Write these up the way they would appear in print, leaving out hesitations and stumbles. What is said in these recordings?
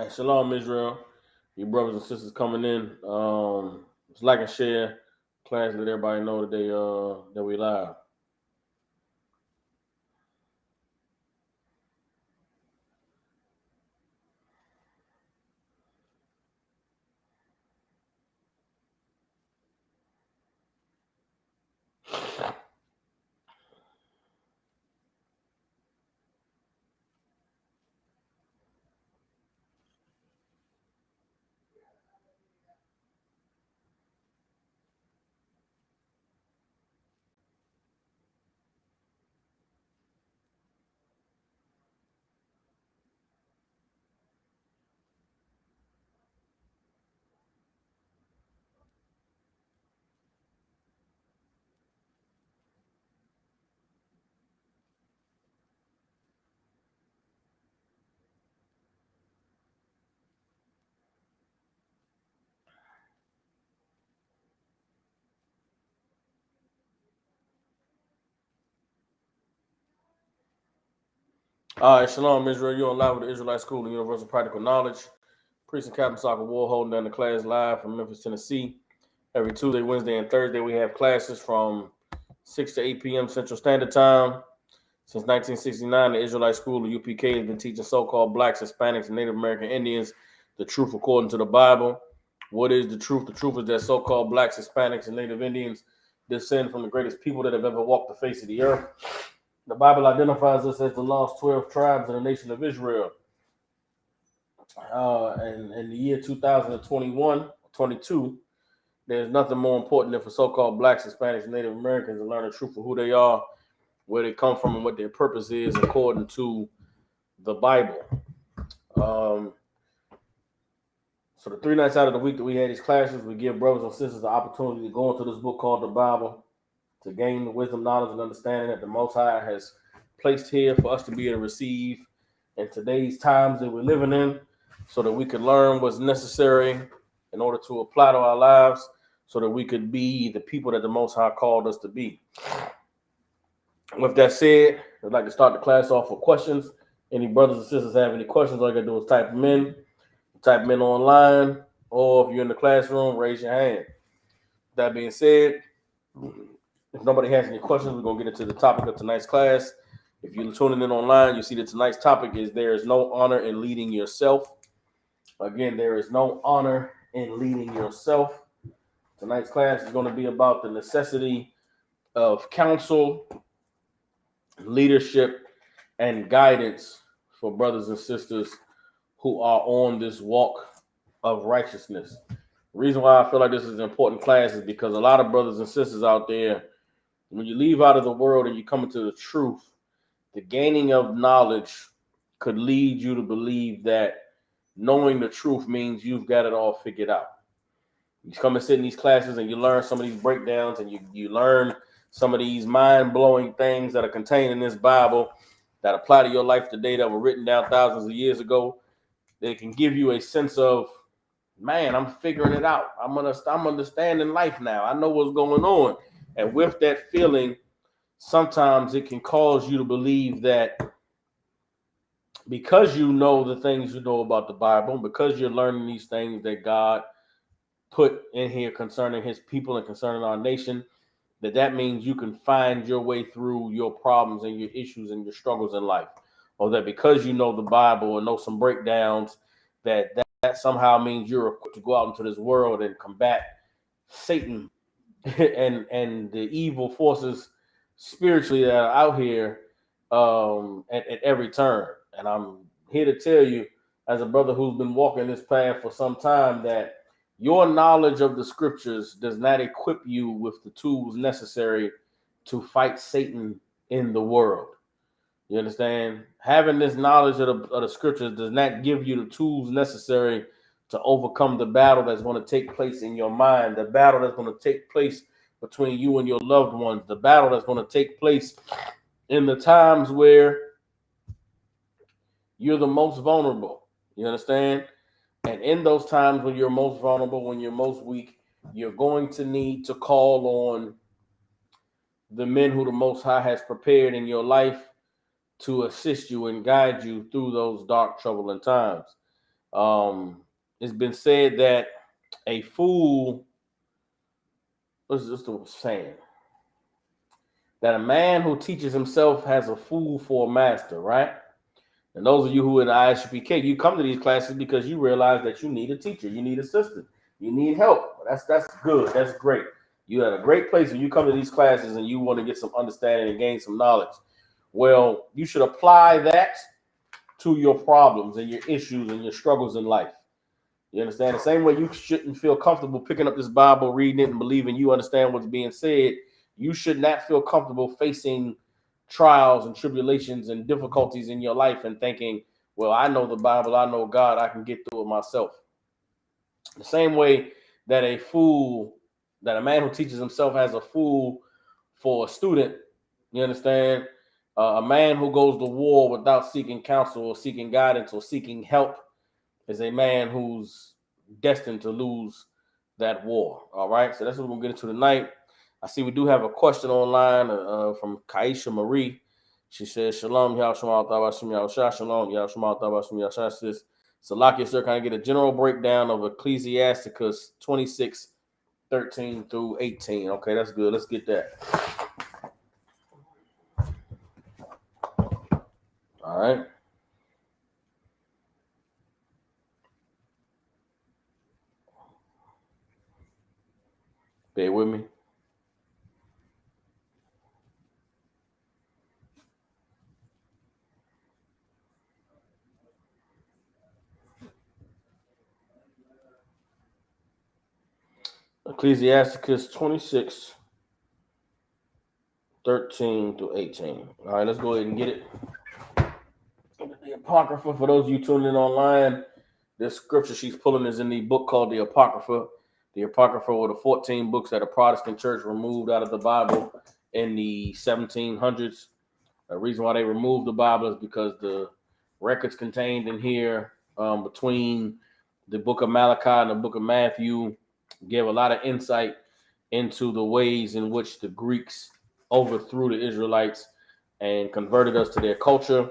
Shalom, Israel. You brothers and sisters coming in. Just like and share. Class, let everybody know that we live. All right, Shalom, Israel. You're on live with the Israelite School of Universal Practical Knowledge. Priest and Captain Soccer War holding down the class live from Memphis, Tennessee. Every Tuesday, Wednesday, and Thursday, we have classes from 6 to 8 p.m. Central Standard Time. Since 1969, the Israelite School of UPK has been teaching so-called blacks, Hispanics, and Native American Indians the truth according to the Bible. What is the truth? The truth is that so-called blacks, Hispanics, and Native Indians descend from the greatest people that have ever walked the face of the earth. The Bible identifies us as the lost 12 tribes of the nation of Israel. And in the year 2021, 22, there's nothing more important than for so-called blacks, Hispanics, and Native Americans to learn the truth of who they are, where they come from, and what their purpose is according to the Bible. So the 3 nights out of the week that we had these classes, we give brothers and sisters the opportunity to go into this book called the Bible to gain the wisdom, knowledge, and understanding that the Most High has placed here for us to be able to receive in today's times that we're living in, so that we could learn what's necessary in order to apply to our lives, so that we could be the people that the Most High called us to be. With that said, I'd like to start the class off with questions. Any brothers and sisters have any questions, all you gotta do is type them in. Type them in online, or if you're in the classroom, raise your hand. That being said, if nobody has any questions, we're going to get into the topic of tonight's class. If you're tuning in online, you see that tonight's topic is there is no honor in leading yourself. Again, there is no honor in leading yourself. Tonight's class is going to be about the necessity of counsel, leadership, and guidance for brothers and sisters who are on this walk of righteousness. The reason why I feel like this is an important class is because a lot of brothers and sisters out there, when you leave out of the world and you come into the truth, the gaining of knowledge could lead you to believe that knowing the truth means you've got it all figured out. You come and sit in these classes and you learn some of these breakdowns, and you learn some of these mind-blowing things that are contained in this Bible that apply to your life today, that were written down thousands of years ago. They can give you a sense of, man, I'm figuring it out. I'm understanding life now. I know what's going on. And with that feeling, sometimes it can cause you to believe that because you know the things you know about the Bible, because you're learning these things that God put in here concerning his people and concerning our nation, that means you can find your way through your problems and your issues and your struggles in life. Or that because you know the Bible and know some breakdowns, that somehow means you're equipped to go out into this world and combat Satan and the evil forces spiritually that are out here at every turn. And I'm here to tell you, as a brother who's been walking this path for some time, that your knowledge of the scriptures does not equip you with the tools necessary to fight Satan in the world. You understand? Having this knowledge of the scriptures does not give you the tools necessary to overcome the battle that's going to take place in your mind, the battle that's going to take place between you and your loved ones, the battle that's going to take place in the times where you're the most vulnerable. You understand? And in those times when you're most vulnerable, when you're most weak, you're going to need to call on the men who the Most High has prepared in your life to assist you and guide you through those dark, troubling times. It's been said that a fool, what's the saying? That a man who teaches himself has a fool for a master, right? And those of you who are in the ISUPK, you come to these classes because you realize that you need a teacher, you need assistance, you need help. That's good. That's great. You're at a great place when you come to these classes and you want to get some understanding and gain some knowledge. Well, you should apply that to your problems and your issues and your struggles in life. You understand? The same way you shouldn't feel comfortable picking up this Bible, reading it, and believing you understand what's being said, you should not feel comfortable facing trials and tribulations and difficulties in your life and thinking, well, I know the Bible, I know God, I can get through it myself. The same way that a man who teaches himself has a fool for a student, you understand? A man who goes to war without seeking counsel or seeking guidance or seeking help is a man who's destined to lose that war. All right, so that's what we're gonna get into tonight. I see we do have a question online from Kaisha Marie. She says, Shalom, Yahweh Shema Tabashim Yahweh Shalom, Yahweh Shema Tabashim Yahweh. Says, Salakia, sir, can I get a general breakdown of Ecclesiasticus 26:13 through 18? Okay, that's good. Let's get that. All right. Bear with me. Ecclesiasticus 26:13 through 18. All right, let's go ahead and get it. The Apocrypha, for those of you tuning in online, this scripture she's pulling is in the book called the Apocrypha. The Apocrypha were the 14 books that a Protestant church removed out of the Bible in the 1700s. The reason why they removed the Bible is because the records contained in here between the book of Malachi and the book of Matthew give a lot of insight into the ways in which the Greeks overthrew the Israelites and converted us to their culture.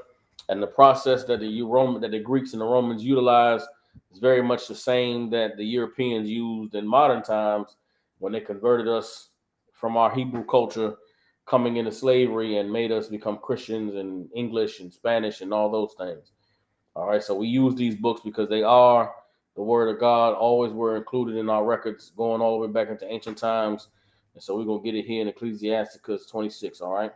And the process that the Greeks and the Romans utilized is very much the same that the Europeans used in modern times when they converted us from our Hebrew culture, coming into slavery and made us become Christians and English and Spanish and all those things. All right, so we use these books because they are the word of God, always were included in our records going all the way back into ancient times. And so we're going to get it here in Ecclesiasticus 26, all right?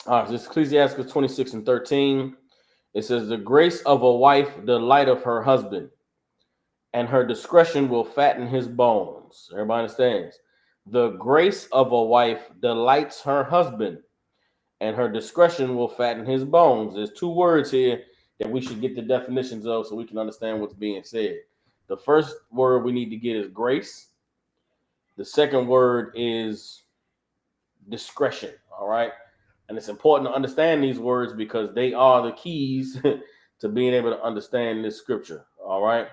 All right, this is Ecclesiasticus 26:13. It says, the grace of a wife delighteth her husband, and her discretion will fatten his bones. Everybody understands? The grace of a wife delights her husband, and her discretion will fatten his bones. There's two words here that we should get the definitions of so we can understand what's being said. The first word we need to get is grace. The second word is discretion, all right? And it's important to understand these words because they are the keys to being able to understand this scripture, all right?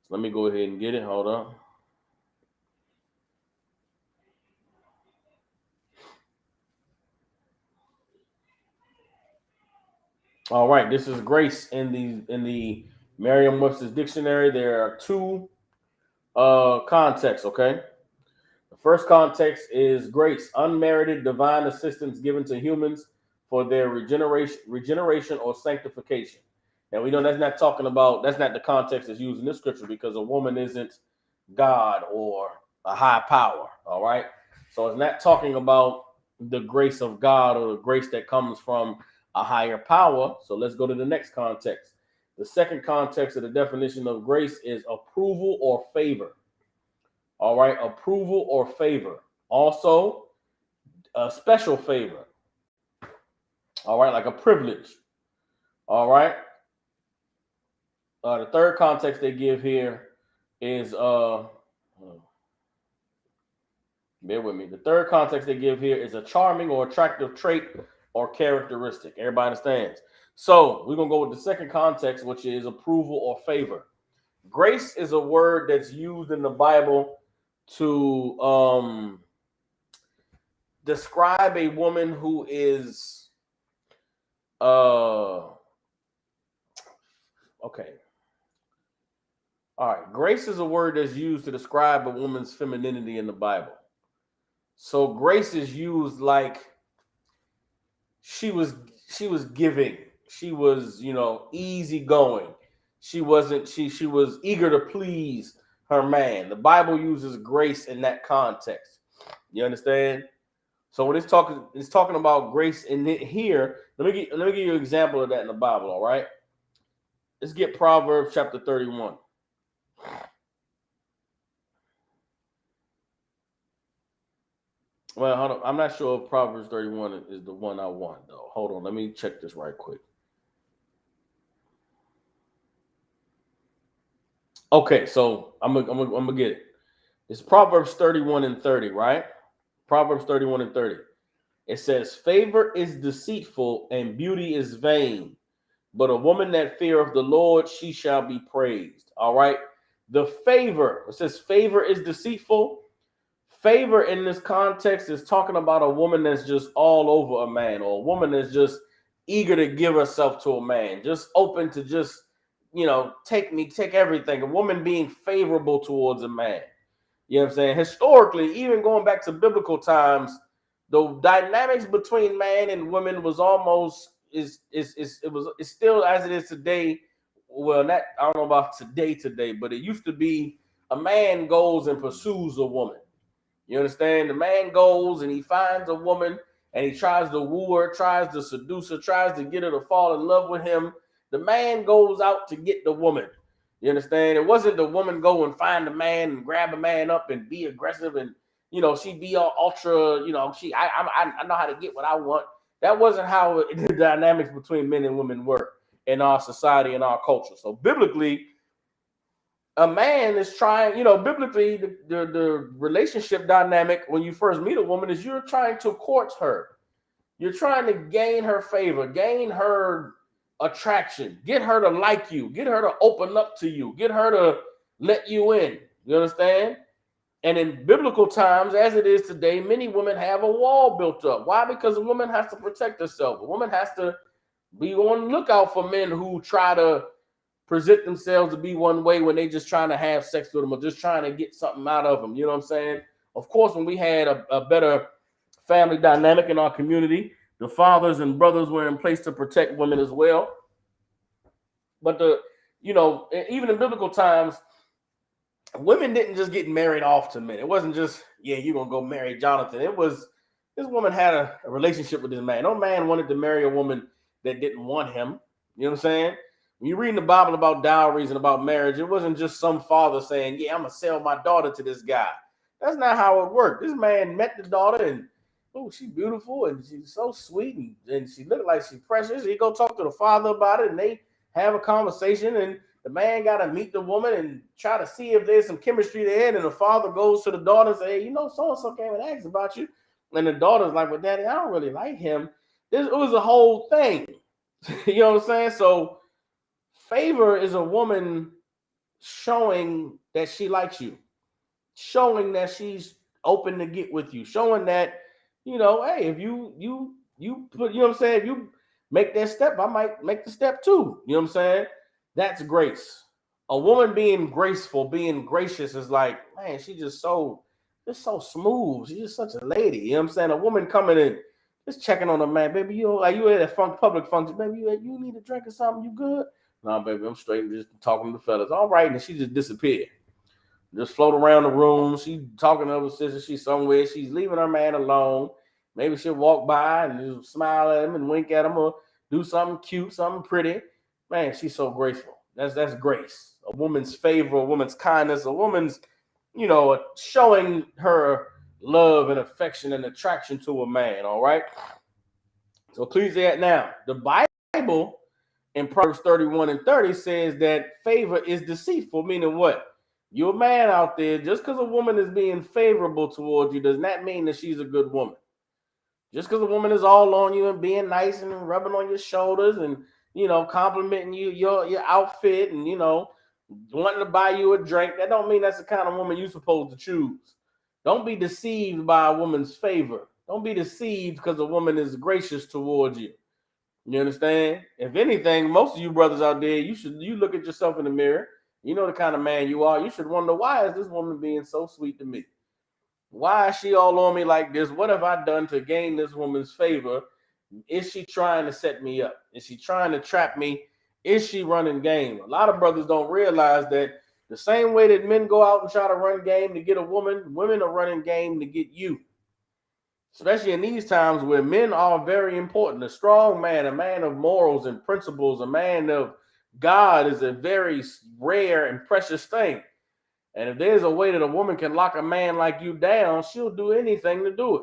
So let me go ahead and get it. Hold on. All right, this is grace in the Merriam-Webster's dictionary. There are two contexts, okay? The first context is grace, unmerited divine assistance given to humans for their regeneration or sanctification. And we know that's not the context that's used in this scripture because a woman isn't God or a high power, all right? So it's not talking about the grace of God or the grace that comes from a higher power. So let's go to the next context. The second context of the definition of grace is approval or favor. All right, approval or favor. Also, a special favor. All right, like a privilege. All right. The third context they give here is bear with me. The third context they give here is a charming or attractive trait or characteristic. Everybody understands. So we're gonna go with the second context, which is approval or favor. Grace is a word that's used in the Bible to describe a woman who is Okay. All right. Grace is a word that's used to describe a woman's femininity in the Bible. So grace is used like she was she was giving. She was, easygoing. She was eager to please her man. The Bible uses grace in that context. You understand? So when it's talking about grace in it here. Let me give you an example of that in the Bible, all right? Let's get Proverbs chapter 31. Well, hold on. I'm not sure if Proverbs 31 is the one I want, though. Hold on. Let me check this right quick. Okay, so I'm gonna get it. It's Proverbs 31 and 30, right? Proverbs 31 and 30. It says, "Favor is deceitful and beauty is vain, but a woman that feareth the Lord, she shall be praised." All right. The favor, it says favor is deceitful. Favor in this context is talking about a woman that's just all over a man, or a woman that's just eager to give herself to a man, just open to just, take everything. A woman being favorable towards a man. You know what I'm saying? Historically, even going back to biblical times, the dynamics between man and women was almost it's still as it is today. Well, not I don't know about today, but it used to be a man goes and pursues a woman. You understand? The man goes and he finds a woman and he tries to woo her, tries to seduce her, tries to get her to fall in love with him. The man goes out to get the woman. You understand? It wasn't the woman go and find a man and grab a man up and be aggressive and she be all ultra. I know how to get what I want. That wasn't how the dynamics between men and women were in our society and our culture. So biblically, a man is trying, biblically, the relationship dynamic when you first meet a woman is you're trying to court her. You're trying to gain her favor, gain her attraction, get her to like you, get her to open up to you, get her to let you in. You understand? And in biblical times, as it is today, many women have a wall built up. Why? Because a woman has to protect herself. A woman has to be on the lookout for men who try to present themselves to be one way when they just trying to have sex with them or just trying to get something out of them. You know what I'm saying? Of course, when we had a better family dynamic in our community, the fathers and brothers were in place to protect women as well. But even in biblical times, women didn't just get married off to men. It wasn't just, yeah, you're going to go marry Jonathan. It was, this woman had a relationship with this man. No man wanted to marry a woman that didn't want him. You know what I'm saying? When you read in the Bible about dowries and about marriage, it wasn't just some father saying, yeah, I'm going to sell my daughter to this guy. That's not how it worked. This man met the daughter and, oh, she's beautiful and she's so sweet and she looked like she's precious. He go talk to the father about it and they have a conversation and the man got to meet the woman and try to see if there's some chemistry there. And the father goes to the daughter and say, hey, so-and-so came and asked about you. And the daughter's like, well, daddy, I don't really like him. It was a whole thing. You know what I'm saying? So favor is a woman showing that she likes you, showing that she's open to get with you, showing that, hey, if you put, you know what I'm saying, if you make that step, I might make the step too. You know what I'm saying? That's grace. A woman being graceful, being gracious is like, man, she's just so smooth. She's just such a lady. You know what I'm saying? A woman coming in, just checking on a man, baby, you at a public function, baby, you need a drink or something, you good? No, baby, I'm straight just talking to the fellas. All right, and she just disappeared. Just float around the room. She talking to her sister. She's somewhere. She's leaving her man alone. Maybe she'll walk by and just smile at him and wink at him or do something cute, something pretty. Man, she's so graceful. That's grace. A woman's favor, a woman's kindness, a woman's, showing her love and affection and attraction to a man. All right. So please say it now. The Bible in Proverbs 31 and 30 says that favor is deceitful, meaning what? You're a man out there, just because a woman is being favorable towards you does not mean that she's a good woman. Just because a woman is all on you and being nice and rubbing on your shoulders and, complimenting you, your outfit and, wanting to buy you a drink, that don't mean that's the kind of woman you're supposed to choose. Don't be deceived by a woman's favor. Don't be deceived because a woman is gracious towards you. You understand? If anything, most of you brothers out there, you look at yourself in the mirror. You know the kind of man you are. You should wonder, why is this woman being so sweet to me? Why is she all on me like this? What have I done to gain this woman's favor? Is she trying to set me up? Is she trying to trap me? Is she running game? A lot of brothers don't realize that the same way that men go out and try to run game to get a woman, women are running game to get you. Especially in these times where men are very important. A strong man, a man of morals and principles, a man of God is a very rare and precious thing. And if there's a way that a woman can lock a man like you down, she'll do anything to do it.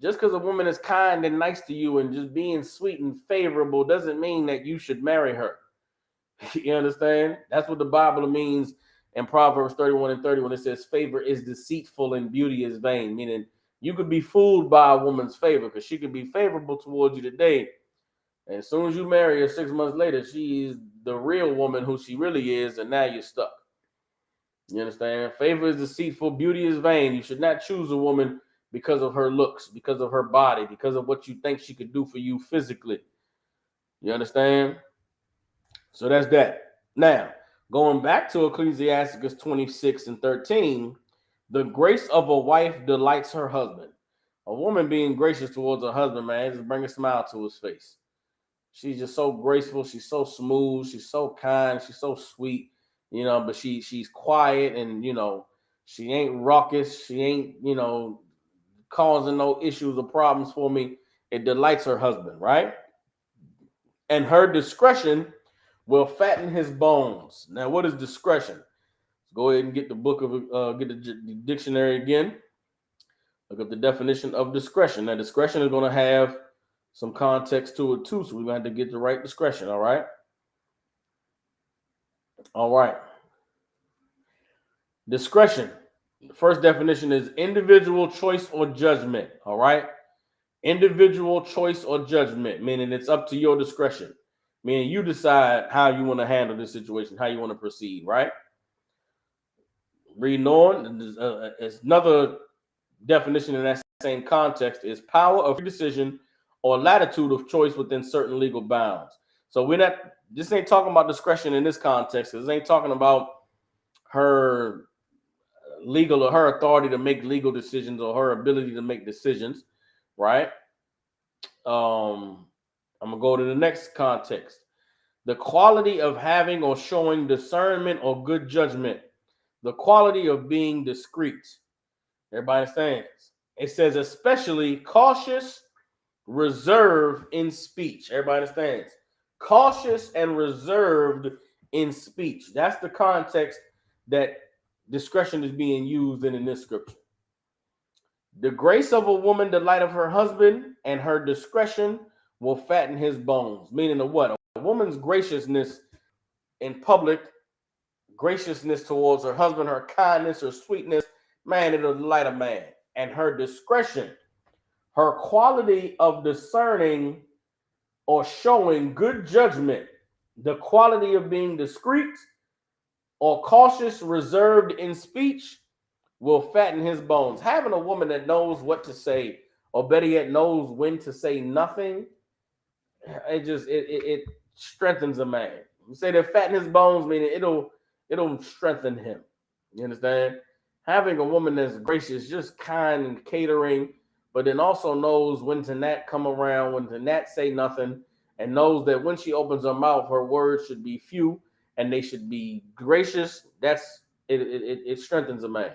Just because a woman is kind and nice to you and just being sweet and favorable doesn't mean that you should marry her. You understand? That's what the Bible means in Proverbs 31 and 30 when it says favor is deceitful and beauty is vain, meaning you could be fooled by a woman's favor because she could be favorable towards you today. And as soon as you marry her 6 months later, she's the real woman who she really is, and now you're stuck. You understand? Favor is deceitful, beauty is vain. You should not choose a woman because of her looks, because of her body, because of what you think she could do for you physically. You understand? So that's that. Now, going back to Ecclesiasticus 26 and 13, the grace of a wife delights her husband. A woman being gracious towards her husband, man, just bring a smile to his face. She's just so graceful. She's so smooth. She's so kind. She's so sweet, but she's quiet and, she ain't raucous. She ain't, causing no issues or problems for me. It delights her husband, right? And her discretion will fatten his bones. Now, what is discretion? Let's go ahead and get the book of get the dictionary again. Look up the definition of discretion. Now, discretion is going to have some context to it too, so we're going to have to get the right discretion. All right. All right. Discretion. The first definition is individual choice or judgment. All right. Individual choice or judgment, meaning it's up to your discretion. Meaning you decide how you want to handle this situation, how you want to proceed, right? Reading on, it's another definition in that same context is power of decision or latitude of choice within certain legal bounds. So this ain't talking about discretion in this context. This ain't talking about her legal or her authority to make legal decisions or her ability to make decisions, right? I'm gonna go to the next context. The quality of having or showing discernment or good judgment. The quality of being discreet. Everybody understands? It says especially cautious, reserved in speech. Everybody understands? Cautious and reserved in speech. That's the context that discretion is being used in this scripture. The grace of a woman, the light of her husband, and her discretion will fatten his bones. Meaning of what? A woman's graciousness in public, graciousness towards her husband, her kindness, her sweetness, man, it'll delight a man. And her discretion, her quality of discerning or showing good judgment, the quality of being discreet or cautious, reserved in speech, will fatten his bones. Having a woman that knows what to say, or better yet, knows when to say nothing, it strengthens a man. You say that fatten his bones, meaning it'll strengthen him. You understand? Having a woman that's gracious, just kind and catering, but then also knows when to not come around, when to not say nothing, and knows that when she opens her mouth, her words should be few and they should be gracious. It strengthens a man.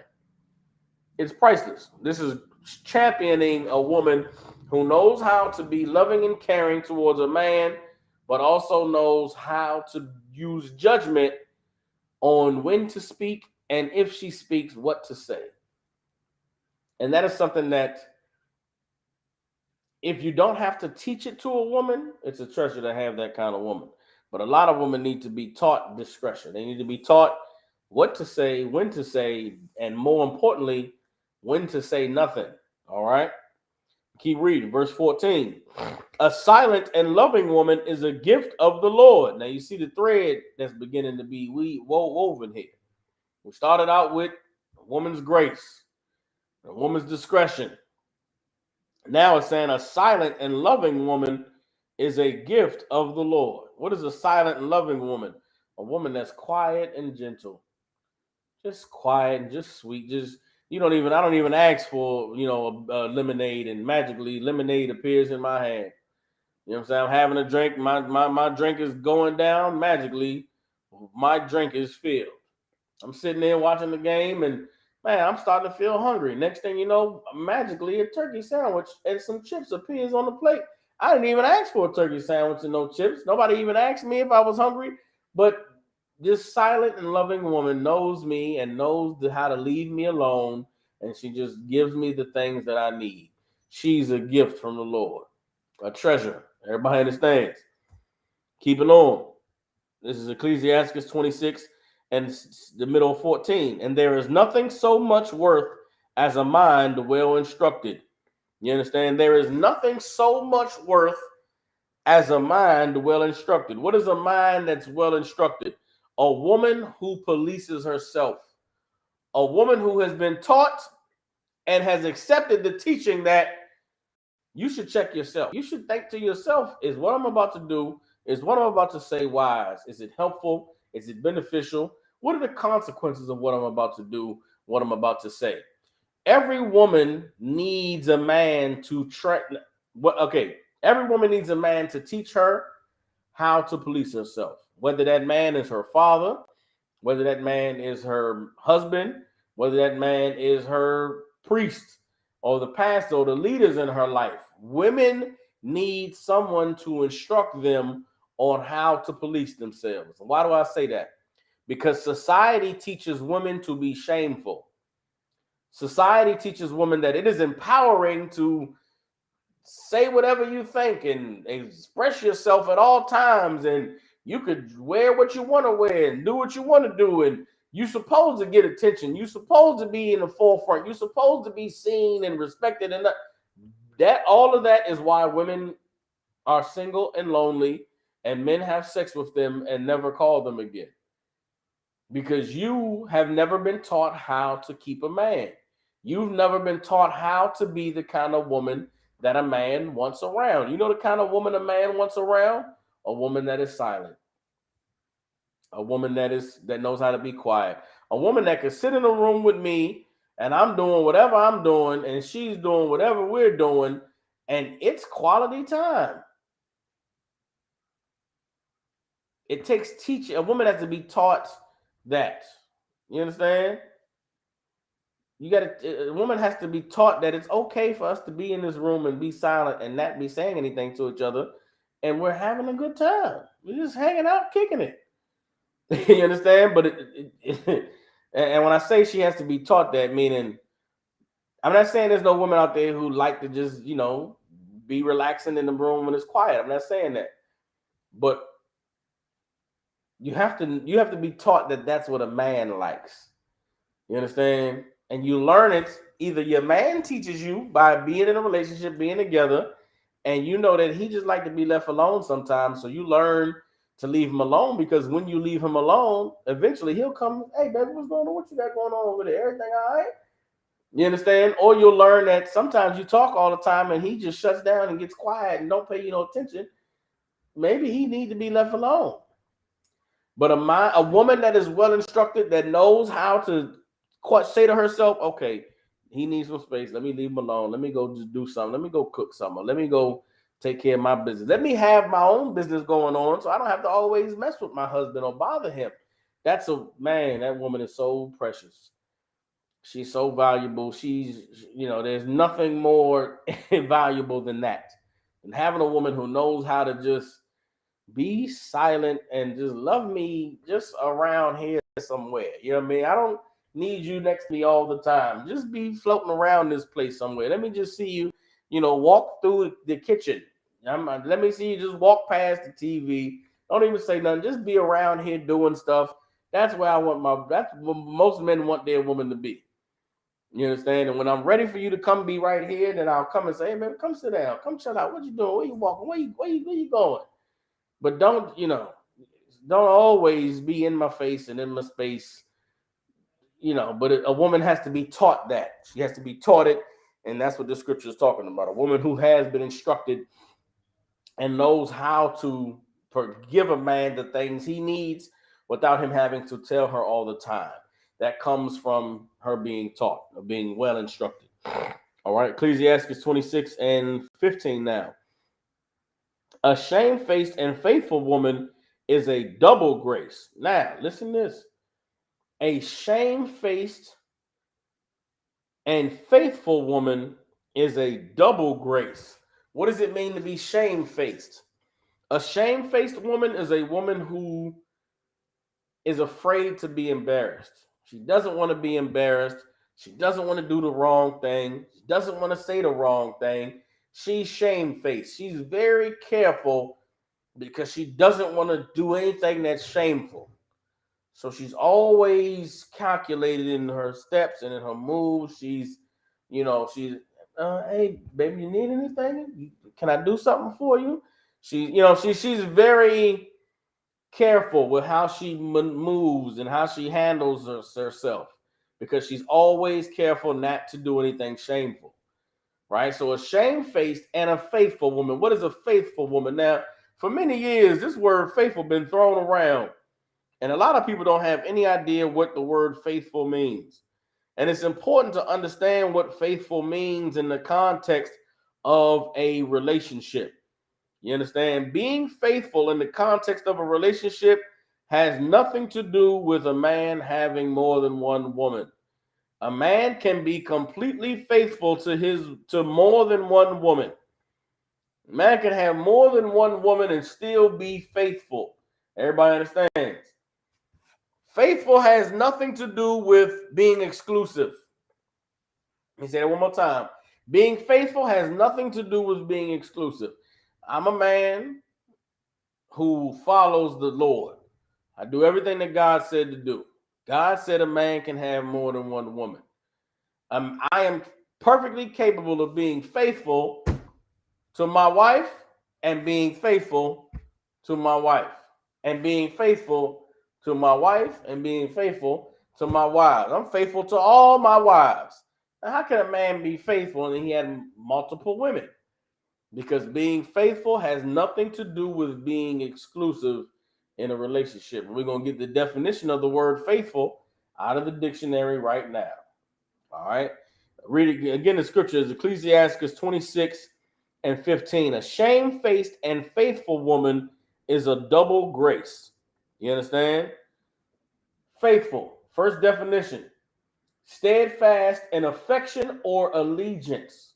It's priceless. This is championing a woman who knows how to be loving and caring towards a man, but also knows how to use judgment on when to speak and if she speaks, what to say. And that is something that if you don't have to teach it to a woman, it's a treasure to have that kind of woman. But a lot of women need to be taught discretion. They need to be taught what to say, when to say, and more importantly, when to say nothing. All right. Keep reading. Verse 14. A silent and loving woman is a gift of the Lord. Now you see the thread that's beginning to be woven here. We started out with a woman's grace, a woman's discretion. Now it's saying a silent and loving woman is a gift of the Lord. What is a silent and loving woman? A woman that's quiet and gentle, just quiet and just sweet. Just I don't even ask for a lemonade, and magically lemonade appears in my hand. You know what I'm saying? I'm having a drink. My drink is going down magically. My drink is filled. I'm sitting there watching the game, and man, I'm starting to feel hungry. Next thing you know, magically a turkey sandwich and some chips appears on the plate. I didn't even ask for a turkey sandwich and no chips. Nobody even asked me if I was hungry. But this silent and loving woman knows me and knows how to leave me alone, and she just gives me the things that I need. She's a gift from the Lord, a treasure. Everybody understands. Keeping on. This is Ecclesiastes 26 and the middle of 14. And there is nothing so much worth as a mind well instructed. You understand? There is nothing so much worth as a mind well instructed. What is a mind that's well instructed? A woman who polices herself. A woman who has been taught and has accepted the teaching that you should check yourself. You should think to yourself, is what I'm about to do, is what I'm about to say wise? Is it helpful? Is it beneficial? What are the consequences of what I'm about to do, what I'm about to say? Every woman needs a man to every woman needs a man to teach her how to police herself. Whether that man is her father, whether that man is her husband, whether that man is her priest or the pastor or the leaders in her life. Women need someone to instruct them on how to police themselves. Why do I say that? Because society teaches women to be shameful. Society teaches women that it is empowering to say whatever you think and express yourself at all times, and you could wear what you want to wear and do what you want to do, and you're supposed to get attention. You're supposed to be in the forefront. You're supposed to be seen and respected, and that all of that is why women are single and lonely, and men have sex with them and never call them again, because you have never been taught how to keep a man. You've never been taught how to be the kind of woman that a man wants around. You know the kind of woman a man wants around? A woman that is silent. A woman that knows how to be quiet. A woman that can sit in a room with me and I'm doing whatever I'm doing and she's doing whatever we're doing, and it's quality time. It takes teaching. A woman has to be taught that. You understand? A woman has to be taught that it's okay for us to be in this room and be silent and not be saying anything to each other, and we're having a good time. We're just hanging out, kicking it. You understand? But and when I say she has to be taught that, meaning I'm not saying there's no women out there who like to just be relaxing in the room when it's quiet. I'm not saying that, but you have to be taught that that's what a man likes. You understand? And you learn it. Either your man teaches you by being in a relationship, being together, and you know that he just like to be left alone sometimes. So you learn to leave him alone, because when you leave him alone, eventually he'll come, hey, baby, what's going on? What you got going on over there? Everything all right? You understand? Or you'll learn that sometimes you talk all the time and he just shuts down and gets quiet and don't pay you no attention. Maybe he needs to be left alone. But a woman that is well instructed, that knows how to say to herself, okay, he needs some space. Let me leave him alone. Let me go just do something. Let me go cook something. Let me go take care of my business. Let me have my own business going on so I don't have to always mess with my husband or bother him. That woman is so precious. She's so valuable. There's nothing more valuable than that. And having a woman who knows how to just be silent and just love me just around here somewhere. You know what I mean? I don't need you next to me all the time. Just be floating around this place somewhere. Let me just see you, walk through the kitchen. Let me see you just walk past the TV. Don't even say nothing. Just be around here doing stuff. That's where that's what most men want their woman to be. You understand? And when I'm ready for you to come be right here, then I'll come and say, hey, man, come sit down. Come chill out. What you doing? Where you walking? Where you going? But don't always be in my face and in my space, but a woman has to be taught that. She has to be taught it. And that's what the scripture is talking about. A woman who has been instructed and knows how to give a man the things he needs without him having to tell her all the time. That comes from her being taught, or being well instructed. All right, Ecclesiastes 26 and 15 now. A shamefaced and faithful woman is a double grace. Now, listen to this. A shamefaced and faithful woman is a double grace. What does it mean to be shamefaced? A shamefaced woman is a woman who is afraid to be embarrassed. She doesn't want to be embarrassed. She doesn't want to do the wrong thing. She doesn't want to say the wrong thing. She's shamefaced. She's very careful because she doesn't want to do anything that's shameful. So she's always calculated in her steps and in her moves. She's, hey, baby, you need anything? Can I do something for you? She's very careful with how she moves and how she handles herself, because she's always careful not to do anything shameful, right? So a shamefaced and a faithful woman. What is a faithful woman? Now, for many years, this word faithful been thrown around, and a lot of people don't have any idea what the word faithful means. And it's important to understand what faithful means in the context of a relationship. You understand? Being faithful in the context of a relationship has nothing to do with a man having more than one woman. A man can be completely faithful to more than one woman. A man can have more than one woman and still be faithful. Everybody understands? Faithful has nothing to do with being exclusive. Let me say that one more time. Being faithful has nothing to do with being exclusive. I'm a man who follows the Lord. I do everything that God said to do. God said a man can have more than one woman. I am perfectly capable of being faithful to my wife and being faithful to my wife and being faithful to my wife and being faithful to my wives. I'm faithful to all my wives. Now, how can a man be faithful and he had multiple women? Because being faithful has nothing to do with being exclusive in a relationship. We're going to get the definition of the word faithful out of the dictionary right now. All right. Read it again. The scripture is Ecclesiastes 26 and 15. A shamefaced and faithful woman is a double grace. You understand? Faithful. First definition. Steadfast in affection or allegiance.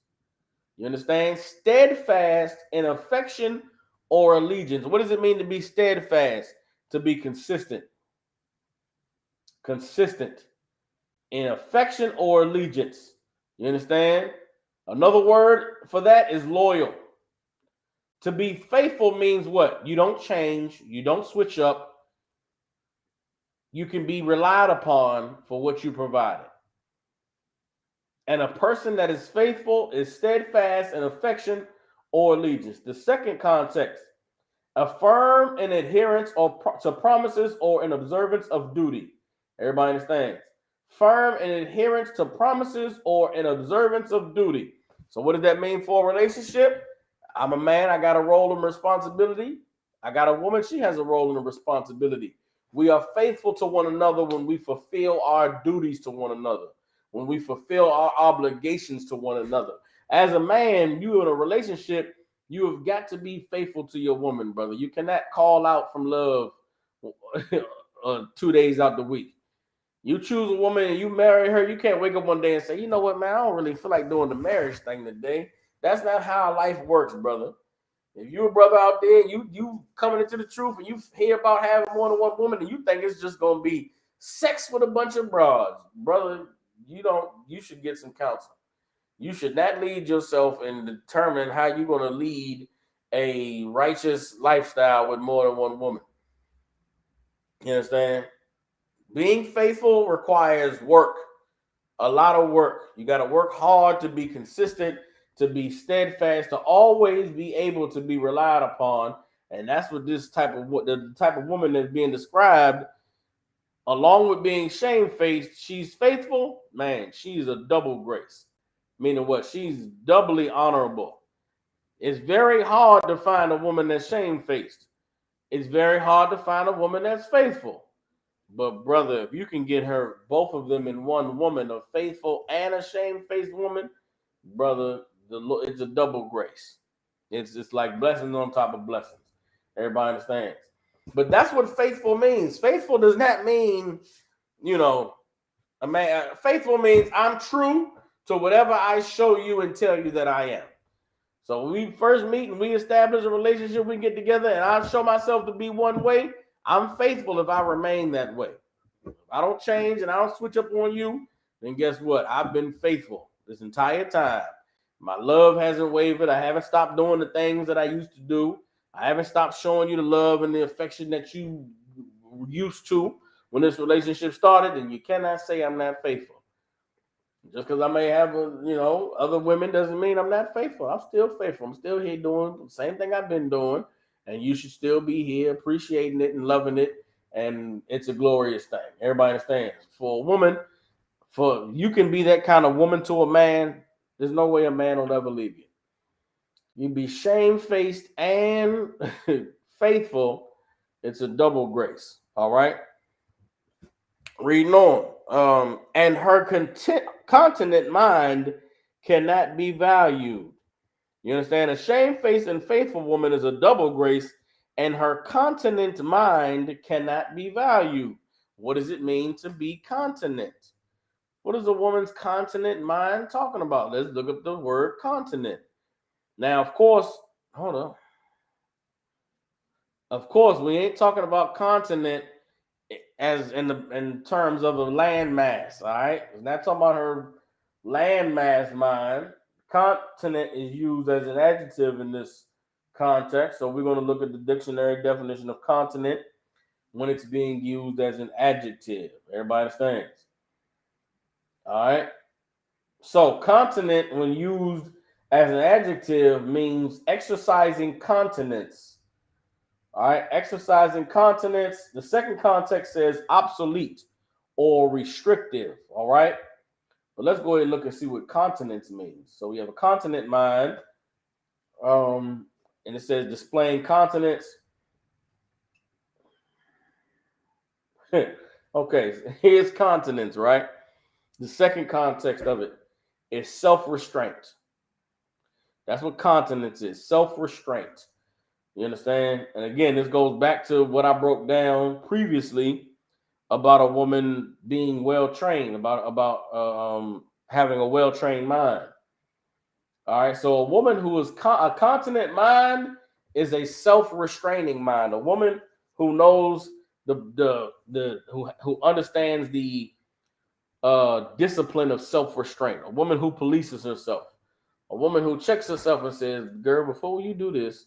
You understand? Steadfast in affection or allegiance. What does it mean to be steadfast? To be consistent. Consistent in affection or allegiance. You understand? Another word for that is loyal. To be faithful means what? You don't change. You don't switch up. You can be relied upon for what you provided. And a person that is faithful is steadfast in affection or allegiance. The second context, affirm in adherence to promises or in observance of duty. Everybody understands? Firm in adherence to promises or in observance of duty. So what does that mean for a relationship? I'm a man, I got a role and responsibility. I got a woman, she has a role and a responsibility. We are faithful to one another when we fulfill our duties to one another, when we fulfill our obligations to one another. As a man, you in a relationship, you have got to be faithful to your woman, brother. You cannot call out from love 2 days out the week. You choose a woman and you marry her, you can't wake up one day and say, you know what, man, I don't really feel like doing the marriage thing today. That's not how life works, brother. If you're a brother out there and you coming into the truth and you hear about having more than one woman and you think it's just going to be sex with a bunch of broads, brother, you should get some counsel. You should not lead yourself and determine how you're going to lead a righteous lifestyle with more than one woman. You understand? Being faithful requires work, a lot of work. You got to work hard to be consistent, to be steadfast, to always be able to be relied upon. And that's what the type of woman that's being described, along with being shamefaced, she's faithful. Man, she's a double grace. Meaning what? She's doubly honorable. It's very hard to find a woman that's shamefaced. It's very hard to find a woman that's faithful. But brother, if you can get her, both of them in one woman, a faithful and a shamefaced woman, brother, it's a double grace. It's like blessings on top of blessings. Everybody understands. But that's what faithful means. Faithful does not mean, you know, a man. Faithful means I'm true to whatever I show you and tell you that I am. So when we first meet and we establish a relationship, we get together and I show myself to be one way, I'm faithful if I remain that way. If I don't change and I don't switch up on you, then guess what? I've been faithful this entire time. My love hasn't wavered. I haven't stopped doing the things that I used to do. I haven't stopped showing you the love and the affection that you used to when this relationship started, and you cannot say I'm not faithful. Just because I may have, other women doesn't mean I'm not faithful. I'm still faithful. I'm still here doing the same thing I've been doing, and you should still be here appreciating it and loving it, and it's a glorious thing. Everybody understands. For a woman, for you can be that kind of woman to a man, there's no way a man will ever leave you. You be shamefaced and faithful. It's a double grace. All right. Reading on. And her continent mind cannot be valued. You understand? A shamefaced and faithful woman is a double grace, and her continent mind cannot be valued. What does it mean to be continent? What is a woman's continent mind talking about? Let's look up the word continent. Now, of course, hold on. Of course, we ain't talking about continent as in terms of a land mass. All right, we're not talking about her land mass mind. Continent is used as an adjective in this context, so we're going to look at the dictionary definition of continent when it's being used as an adjective. Everybody understands? All right. So continent, when used as an adjective, means exercising continence. All right, exercising continence. The second context says obsolete or restrictive. All right, but let's go ahead and look and see what continence means. So we have a continent mind, and it says displaying continence. Okay, so here's continence, right? The second context of it is self-restraint. That's what continence is, self-restraint. You understand? And again, this goes back to what I broke down previously about a woman being well-trained, about having a well-trained mind. All right, so a woman who is a continent mind is a self-restraining mind. A woman who knows who understands the discipline of self-restraint. A woman who polices herself. A woman who checks herself and says, "Girl, before you do this,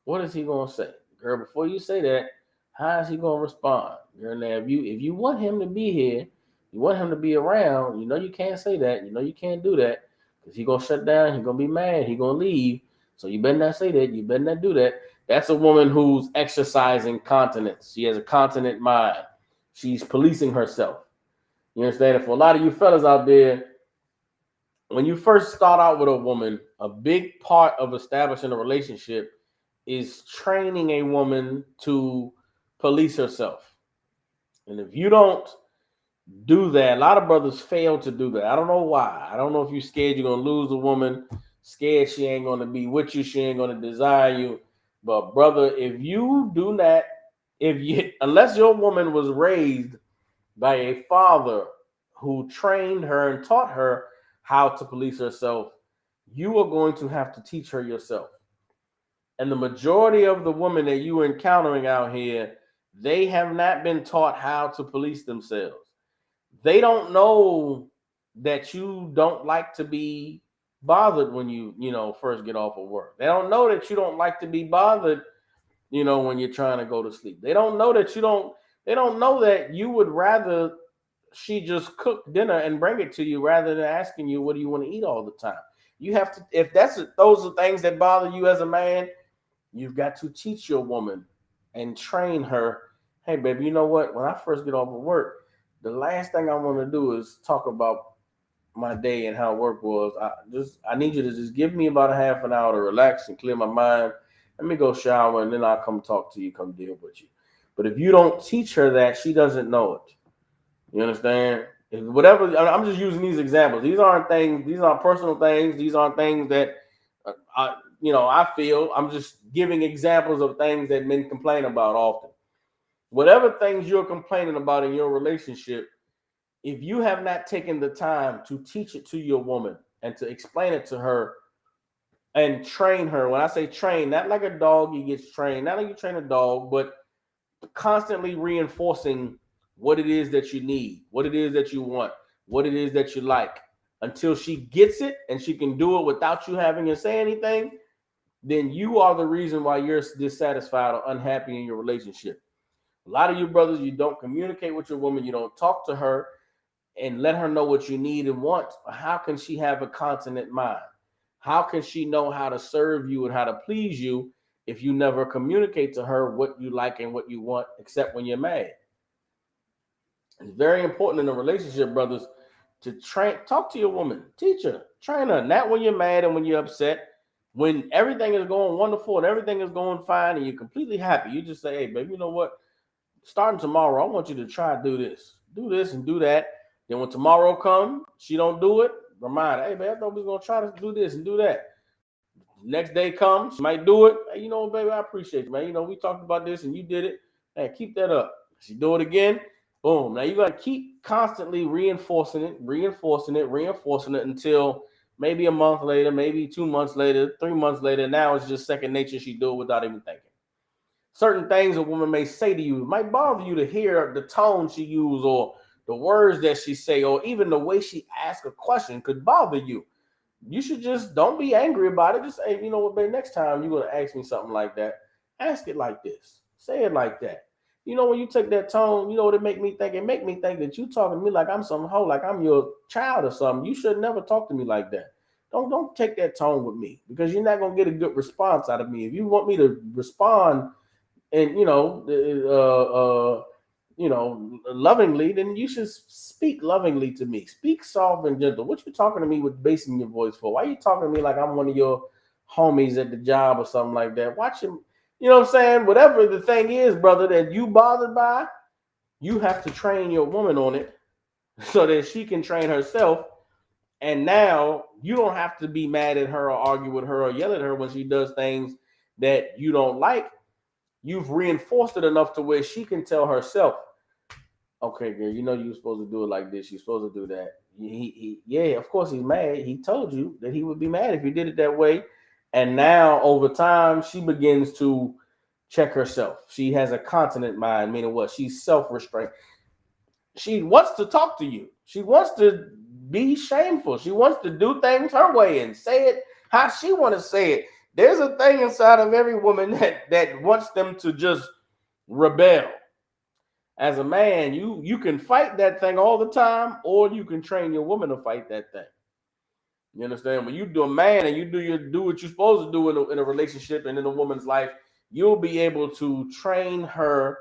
what is he gonna say? Girl, before you say that, how is he gonna respond? Girl, now if you want him to be here, you want him to be around, you know you can't say that, you know you can't do that, because he's gonna shut down, he's gonna be mad, he's gonna leave. So you better not say that, you better not do that." That's a woman who's exercising continence. She has a continent mind. She's policing herself. You understand? And for a lot of you fellas out there, when you first start out with a woman, a big part of establishing a relationship is training a woman to police herself. And if you don't do that, a lot of brothers fail to do that. I don't know why. I don't know if you're scared you're going to lose a woman, scared she ain't going to be with you, she ain't going to desire you. But brother, if you do not, unless your woman was raised by a father who trained her and taught her how to police herself, you are going to have to teach her yourself. And the majority of the women that you are encountering out here, they have not been taught how to police themselves. They don't know that you don't like to be bothered when you first get off of work. They don't know that you don't like to be bothered, when you're trying to go to sleep. They don't know that they don't know that you would rather she just cook dinner and bring it to you rather than asking you, what do you want to eat all the time? You have to, if those are things that bother you as a man, you've got to teach your woman and train her. Hey, baby, you know what? When I first get off of work, the last thing I want to do is talk about my day and how work was. I need you to just give me about a half an hour to relax and clear my mind. Let me go shower and then I'll come talk to you, come deal with you. But if you don't teach her that, she doesn't know it. You understand? If whatever, I'm just using these examples. These aren't things. These aren't personal things. These aren't things that I feel. I'm just giving examples of things that men complain about often. Whatever things you're complaining about in your relationship, if you have not taken the time to teach it to your woman and to explain it to her and train her, when I say train, not like a dog, he gets trained, not like you train a dog, but constantly reinforcing what it is that you need, what it is that you want, what it is that you like, until she gets it and she can do it without you having to say anything, then you are the reason why you're dissatisfied or unhappy in your relationship. A lot of you brothers, you don't communicate with your woman, you don't talk to her and let her know what you need and want. How can she have a continent mind? How can she know how to serve you and how to please you if you never communicate to her what you like and what you want, except when you're mad? It's very important in a relationship, brothers, to talk to your woman, teach her, train her, not when you're mad and when you're upset. When everything is going wonderful and everything is going fine and you're completely happy, you just say, hey, baby, you know what? Starting tomorrow, I want you to try to do this and do that. Then when tomorrow comes, she don't do it, remind her, hey, man, I thought we was going to try to do this and do that. Next day comes, she might do it. Hey, you know, baby, I appreciate you, man. You know, we talked about this and you did it. Hey, keep that up. She do it again. Boom. Now you got to keep constantly reinforcing it until maybe a month later, maybe 2 months later, 3 months later. Now it's just second nature. She do it without even thinking. Certain things a woman may say to you might bother you to hear the tone she uses or the words that she say, or even the way she asks a question could bother you. You should just don't be angry about it. Just say, you know what, babe, next time you're going to ask me something like that, ask it like this. Say it like that. You know, when you take that tone, you know what it make me think? It make me think that you talking to me like I'm some hoe, like I'm your child or something. You should never talk to me like that. Don't take that tone with me, because you're not going to get a good response out of me. If you want me to respond and lovingly, then you should speak lovingly to me. Speak soft and gentle. What you talking to me with basing your voice for? Why are you talking to me like I'm one of your homies at the job or something like that? Watch him. You know what I'm saying? Whatever the thing is, brother, that you bothered by, you have to train your woman on it so that she can train herself. And now you don't have to be mad at her or argue with her or yell at her when she does things that you don't like. You've reinforced it enough to where she can tell herself, okay, girl, you know you're supposed to do it like this. You're supposed to do that. Yeah, of course he's mad. He told you that he would be mad if you did it that way. And now over time, she begins to check herself. She has a continent mind, meaning what? She's self-restrained. She wants to talk to you. She wants to be shameful. She wants to do things her way and say it how she want to say it. There's a thing inside of every woman that wants them to just rebel. As a man, you can fight that thing all the time, or you can train your woman to fight that thing. You understand? When you do a man and you do what you're supposed to do in a relationship and in a woman's life, you'll be able to train her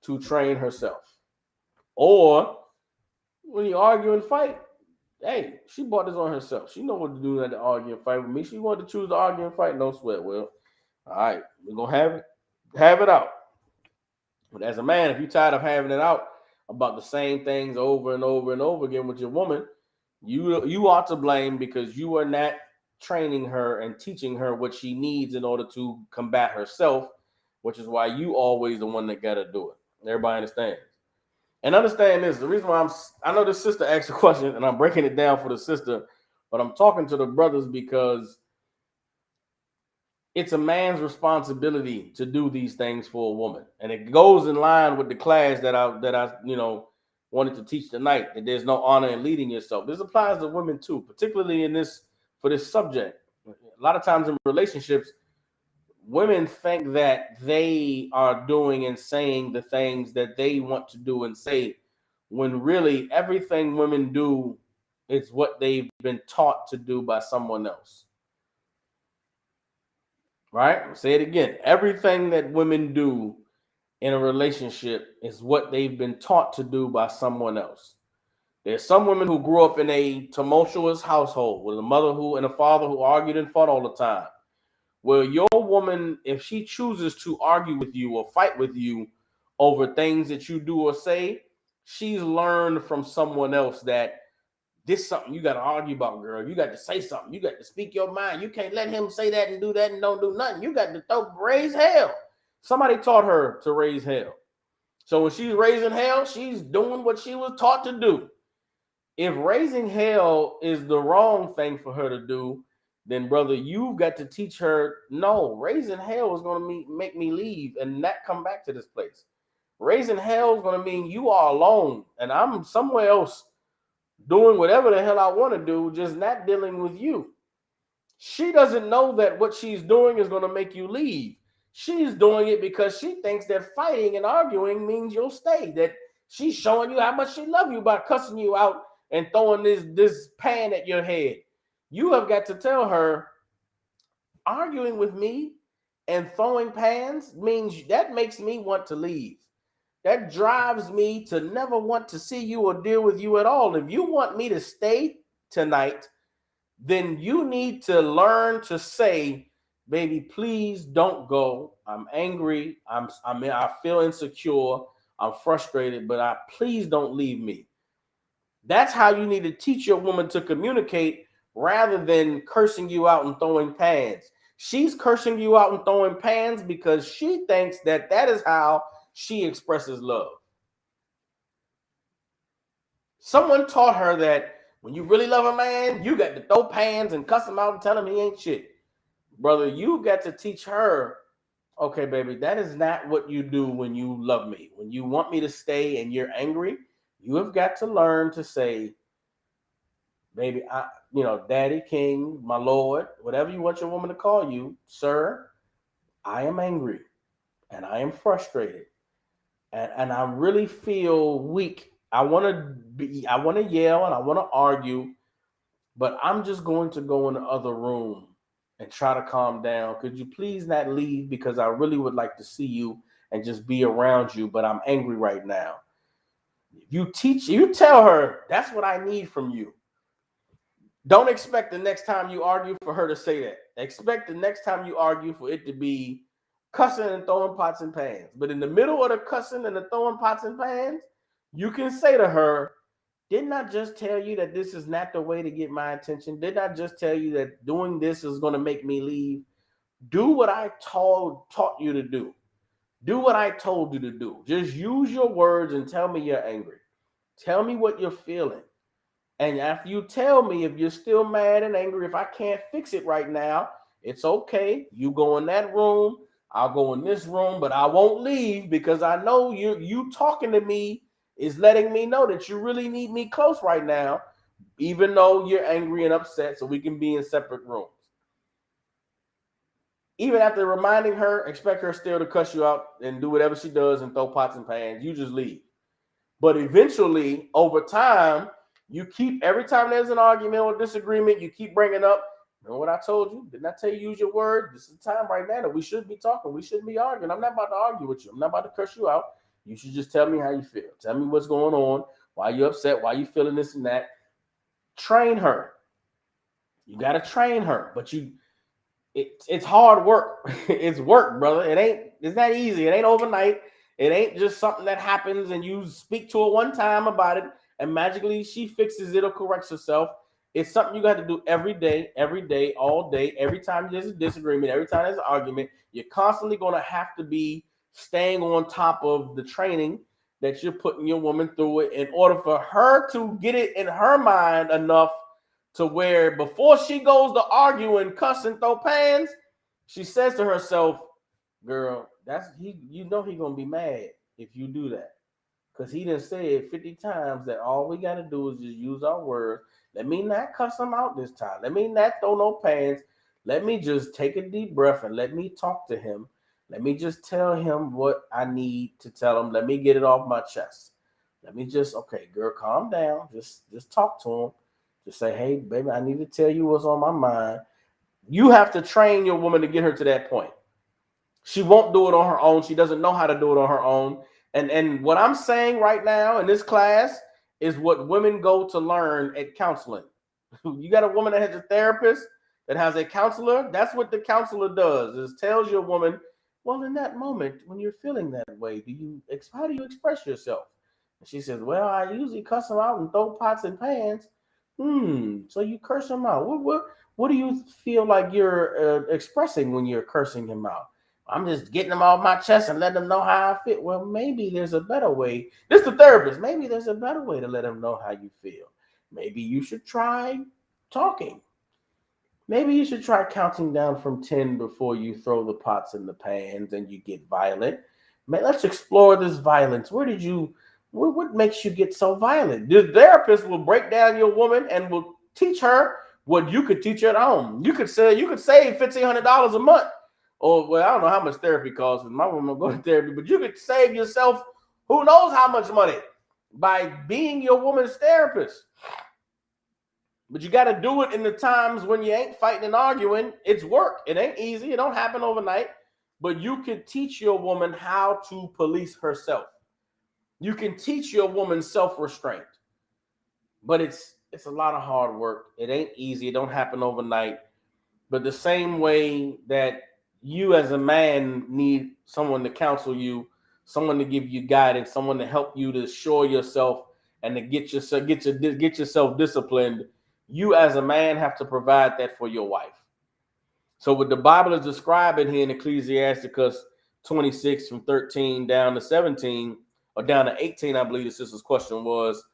to train herself. Or when you argue and fight, hey, she brought this on herself. She know what to do to argue and fight with me. She wanted to choose to argue and fight. No sweat. Well, all right, we're gonna have it out. But as a man, if you're tired of having it out about the same things over and over and over again with your woman, you ought to blame, because you are not training her and teaching her what she needs in order to combat herself, which is why you always the one that gotta do it. Everybody understands. And understand this, the reason why I know this sister asked a question and I'm breaking it down for the sister, but I'm talking to the brothers because it's a man's responsibility to do these things for a woman. And it goes in line with the class that I wanted to teach tonight, that there's no honor in leading yourself. This applies to women too, particularly for this subject. A lot of times in relationships, women think that they are doing and saying the things that they want to do and say, when really everything women do is what they've been taught to do by someone else. Right? I'll say it again. Everything that women do in a relationship is what they've been taught to do by someone else. There's some women who grew up in a tumultuous household with a mother who and a father who argued and fought all the time. Well, your woman, if she chooses to argue with you or fight with you over things that you do or say, she's learned from someone else that this is something you got to argue about, girl. You got to say something. You got to speak your mind. You can't let him say that and do that and don't do nothing. You got to raise hell. Somebody taught her to raise hell. So when she's raising hell, she's doing what she was taught to do. If raising hell is the wrong thing for her to do, then brother, you've got to teach her, no, raising hell is going to make me leave and not come back to this place. Raising hell is going to mean you are alone and I'm somewhere else doing whatever the hell I want to do, just not dealing with you. She doesn't know that what she's doing is going to make you leave. She's doing it because she thinks that fighting and arguing means you'll stay, that she's showing you how much she loves you by cussing you out and throwing this pan at your head. You have got to tell her, arguing with me and throwing pans means that makes me want to leave. That drives me to never want to see you or deal with you at all. If you want me to stay tonight, then you need to learn to say, baby, please don't go. I'm angry. I feel insecure. I'm frustrated, but please don't leave me. That's how you need to teach your woman to communicate rather than cursing you out and throwing pans. She's cursing you out and throwing pans because she thinks that is how she expresses love. Someone taught her that when you really love a man, you got to throw pans and cuss him out and tell him he ain't shit. Brother, you got to teach her, okay, baby, that is not what you do when you love me. When you want me to stay and you're angry, you have got to learn to say, baby, Daddy, King, my Lord, whatever you want your woman to call you, sir, I am angry and I am frustrated and I really feel weak. I want to yell and I want to argue, but I'm just going to go in the other room and try to calm down. Could you please not leave, because I really would like to see you and just be around you, but I'm angry right now. You tell her, that's what I need from you. Don't expect the next time you argue for her to say that. Expect the next time you argue for it to be cussing and throwing pots and pans. But in the middle of the cussing and the throwing pots and pans, you can say to her, didn't I just tell you that this is not the way to get my attention? Didn't I just tell you that doing this is going to make me leave? Do what I taught you to do. Do what I told you to do. Just use your words and tell me you're angry. Tell me what you're feeling. And after you tell me, if you're still mad and angry, if I can't fix it right now, it's okay. You go in that room, I'll go in this room, but I won't leave, because I know you talking to me is letting me know that you really need me close right now, even though you're angry and upset, so we can be in separate rooms. Even after reminding her, expect her still to cuss you out and do whatever she does and throw pots and pans. You just leave. But eventually, over time, you keep, every time there's an argument or disagreement, you keep bringing up, remember what I told you? Didn't I tell you use your word? This is the time right now that we should be talking. We shouldn't be arguing. I'm not about to argue with you. I'm not about to curse you out. You should just tell me how you feel. Tell me what's going on, why you're upset, why you feeling this and that. Train her. You got to train her. But it's hard work. It's work, brother. It's not easy. It ain't overnight. It ain't just something that happens and you speak to her one time about it and magically she fixes it or corrects herself. It's something you got to do every day, all day. Every time there's a disagreement, every time there's an argument, you're constantly going to have to be staying on top of the training that you're putting your woman through it in order for her to get it in her mind enough to where before she goes to argue and cuss and throw pans, she says to herself, girl, he gonna be mad if you do that. Because he done said 50 times that all we got to do is just use our words. Let me not cuss him out this time. Let me not throw no pans. Let me just take a deep breath and let me talk to him. Let me just tell him what I need to tell him. Let me get it off my chest. Let me just, okay, girl, calm down. Just talk to him. Just say, hey, baby, I need to tell you what's on my mind. You have to train your woman to get her to that point. She won't do it on her own. She doesn't know how to do it on her own. And what I'm saying right now in this class is what women go to learn at counseling. You got a woman that has a therapist, that has a counselor. That's what the counselor does, is tells your woman, well, in that moment when you're feeling that way, how do you express yourself? And she says, well, I usually cuss them out and throw pots and pans. So you curse him out. What do you feel like you're expressing when you're cursing him out? I'm just getting them off my chest and letting them know how I feel. Well, maybe there's a better way. This is the therapist. Maybe there's a better way to let them know how you feel. Maybe you should try talking. Maybe you should try counting down from 10 before you throw the pots in the pans and you get violent. Man, let's explore this violence. What makes you get so violent? The therapist will break down your woman and will teach her what you could teach her at home. You could save $1,500 a month. Or, well, I don't know how much therapy costs. My woman will go to therapy, but you could save yourself who knows how much money by being your woman's therapist. But you got to do it in the times when you ain't fighting and arguing. It's work. It ain't easy. It don't happen overnight. But you can teach your woman how to police herself. You can teach your woman self-restraint. But it's a lot of hard work. It ain't easy. It don't happen overnight. But the same way that you as a man need someone to counsel you, someone to give you guidance, someone to help you to assure yourself and to get yourself disciplined, you as a man have to provide that for your wife. So what the Bible is describing here in Ecclesiasticus 26 from 13 down to 17, or down to 18, I believe the sister's question was,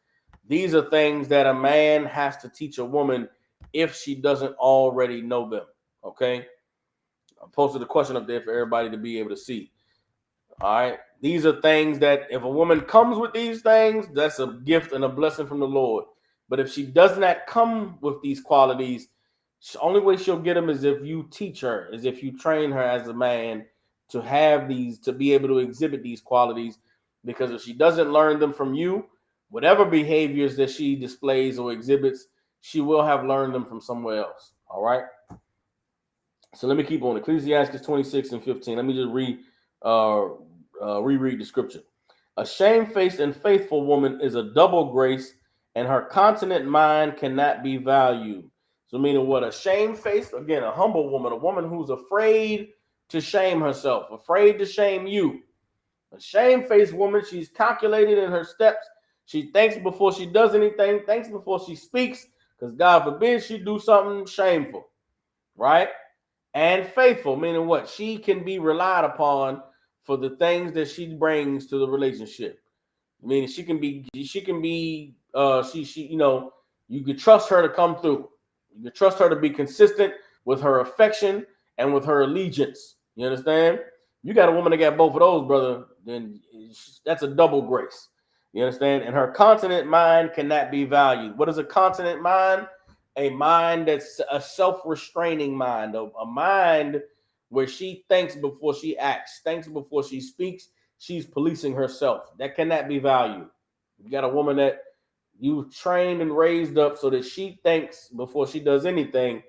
these are things that a man has to teach a woman if she doesn't already know them. Okay? I posted a question up there for everybody to be able to see. All right? These are things that if a woman comes with these things, that's a gift and a blessing from the Lord. But if she does not come with these qualities, the only way she'll get them is if you teach her, is if you train her as a man to have these, to be able to exhibit these qualities. Because if she doesn't learn them from you, whatever behaviors that she displays or exhibits, she will have learned them from somewhere else. All right. So let me keep on. Ecclesiastes 26 and 15. Let me just reread the scripture. A shamefaced and faithful woman is a double grace, and her continent mind cannot be valued. So meaning what? A shamefaced, again, a humble woman, a woman who's afraid to shame herself, afraid to shame you. A shamefaced woman, she's calculated in her steps. She thinks before she does anything, thinks before she speaks, because God forbid she do something shameful, right? And faithful, meaning what? She can be relied upon for the things that she brings to the relationship. Meaning you can trust her to come through. You can trust her to be consistent with her affection and with her allegiance. You understand? You got a woman that got both of those, brother, then that's a double grace. You understand? And her continent mind cannot be valued. What is a continent mind? A mind that's a self-restraining mind, a mind where she thinks before she acts, thinks before she speaks. She's policing herself. That cannot be valued. You got a woman that you trained and raised up so that she thinks before she does anything.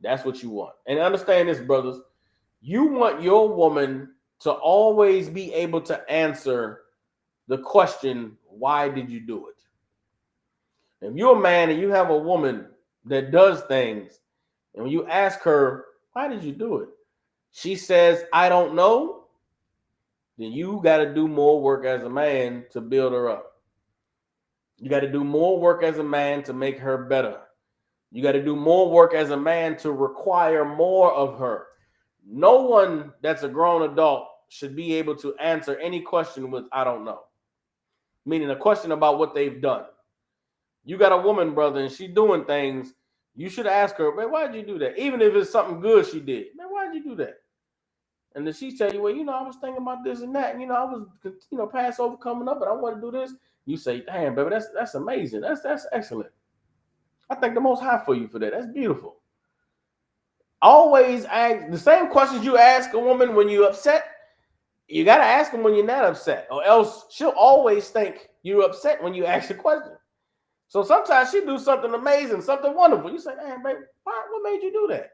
That's what you want. And understand this, brothers. You want your woman to always be able to answer the question, why did you do it? If you're a man and you have a woman that does things, and when you ask her, why did you do it? She says, I don't know. Then you got to do more work as a man to build her up. You got to do more work as a man to make her better. You got to do more work as a man to require more of her. No one that's a grown adult should be able to answer any question with, I don't know. Meaning a question about what they've done. You got a woman, brother, and she's doing things. You should ask her, man, why did you do that? Even if it's something good she did. Man, why did you do that? And then she tell you, well, I was thinking about this and that. And, I was, Passover coming up, and I want to do this. You say, damn, baby, that's amazing. That's excellent. I thank the Most High for you for that. That's beautiful. Always ask the same questions you ask a woman when you're upset. You got to ask them when you're not upset, or else she'll always think you're upset when you ask a question. So sometimes she do something amazing, something wonderful. You say, damn, baby, what made you do that?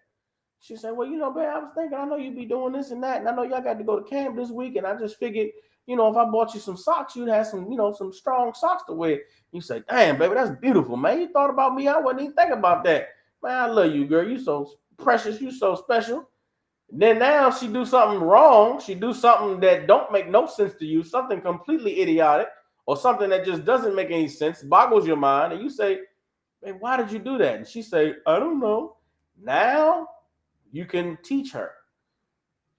She said, well, babe, I was thinking, I know you be doing this and that, and I know y'all got to go to camp this week, and I just figured, if I bought you some socks, you'd have some, some strong socks to wear. You say, damn, baby, that's beautiful, man. You thought about me. I wasn't even thinking about that. Man, I love you, girl. You so precious. You so special. Then now she do something wrong. She do something that don't make no sense to you, something completely idiotic, or something that just doesn't make any sense, boggles your mind, and you say, hey, why did you do that? And she say, I don't know. Now you can teach her.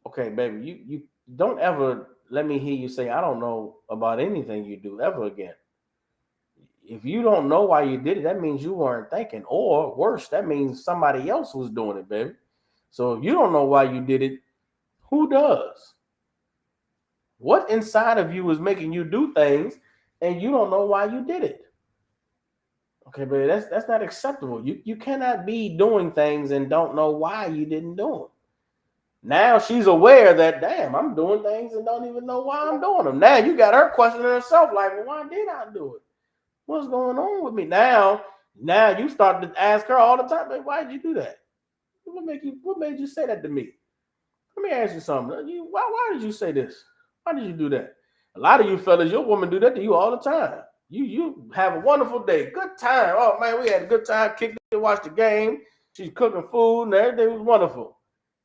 Okay, baby, you don't ever let me hear you say, I don't know about anything you do ever again. If you don't know why you did it, that means you weren't thinking. Or worse, that means somebody else was doing it, baby. So if you don't know why you did it, who does? What inside of you is making you do things and you don't know why you did it? Okay, baby, that's not acceptable. You cannot be doing things and don't know why you didn't do them. Now she's aware that, damn, I'm doing things and don't even know why I'm doing them. Now you got her questioning herself, like, well, why did I do it? What's going on with me? Now you start to ask her all the time, like, why did you do that? What made you say that to me? Let me ask you something. Why did you say this? Why did you do that? A lot of you fellas, your woman do that to you all the time. You have a wonderful day. Good time. Oh, man, we had a good time. Kicked it, watched the game. She's cooking food and everything was wonderful.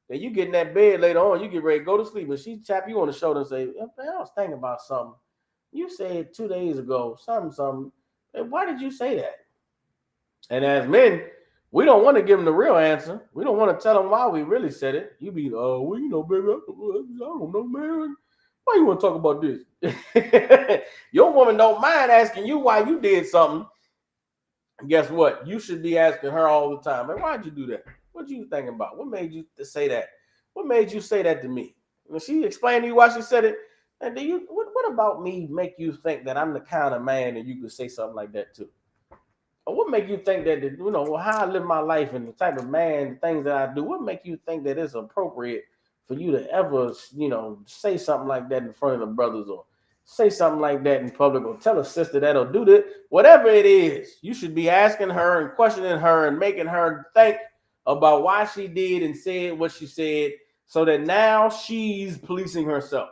Then you get in that bed later on, you get ready to go to sleep, and she tap you on the shoulder and say, man, I was thinking about something. You said 2 days ago, something. And why did you say that? And as men, we don't want to give them the real answer. We don't want to tell them why we really said it. You be, baby, I don't know, man. Why you want to talk about this? Your woman don't mind asking you why you did something. Guess what? You should be asking her all the time, man, why'd you do that? What you thinking about? What made you say that? What made you say that to me? When she explained to you why she said it, and what about me make you think that I'm the kind of man that you could say something like that to? Or what make you think that, how I live my life and the type of man, the things that I do, what make you think that it's appropriate for you to ever, say something like that in front of the brothers, or say something like that in public, or tell a sister that'll do that? Whatever it is, you should be asking her and questioning her and making her think about why she did and said what she said, so that now she's policing herself.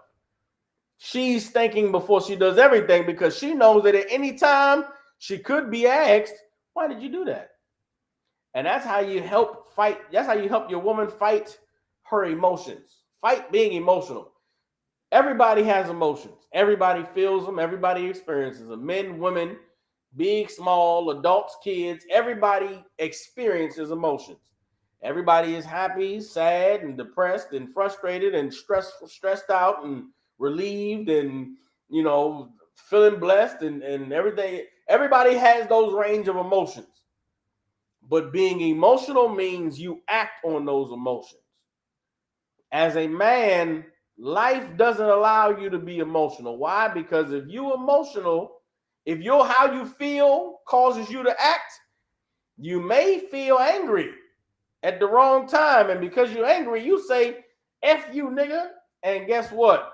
She's thinking before she does everything, because she knows that at any time she could be asked, why did you do that? And that's how you help fight. That's how you help your woman fight her emotions. Fight being emotional. Everybody has emotions. Everybody feels them. Everybody experiences them. Men, women, big, small, adults, kids. Everybody experiences emotions. Everybody is happy, sad, and depressed, and frustrated, and stressed out, and relieved, and feeling blessed, and everything. Everybody has those range of emotions. But being emotional means you act on those emotions. As a man, life doesn't allow you to be emotional. Why? Because if you're emotional, if how you feel causes you to act, you may feel angry at the wrong time. And because you're angry, you say, F you, nigga. And guess what?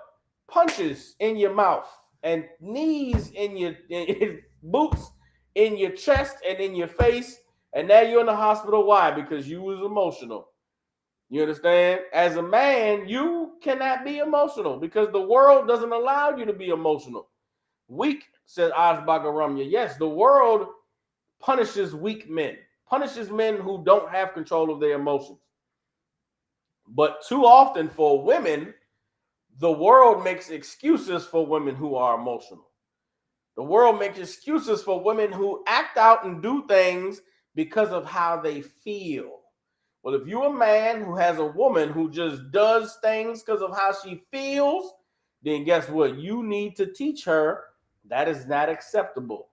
Punches in your mouth and knees in your boots in your chest and in your face. And now you're in the hospital. Why? Because you was emotional. You understand? As a man, you cannot be emotional because the world doesn't allow you to be emotional. Weak, said Asbaga Ramya. Yes, the world punishes weak men, punishes men who don't have control of their emotions. But too often for women, the world makes excuses for women who are emotional. The world makes excuses for women who act out and do things because of how they feel. Well, if you're a man who has a woman who just does things because of how she feels, then guess what? You need to teach her that is not acceptable.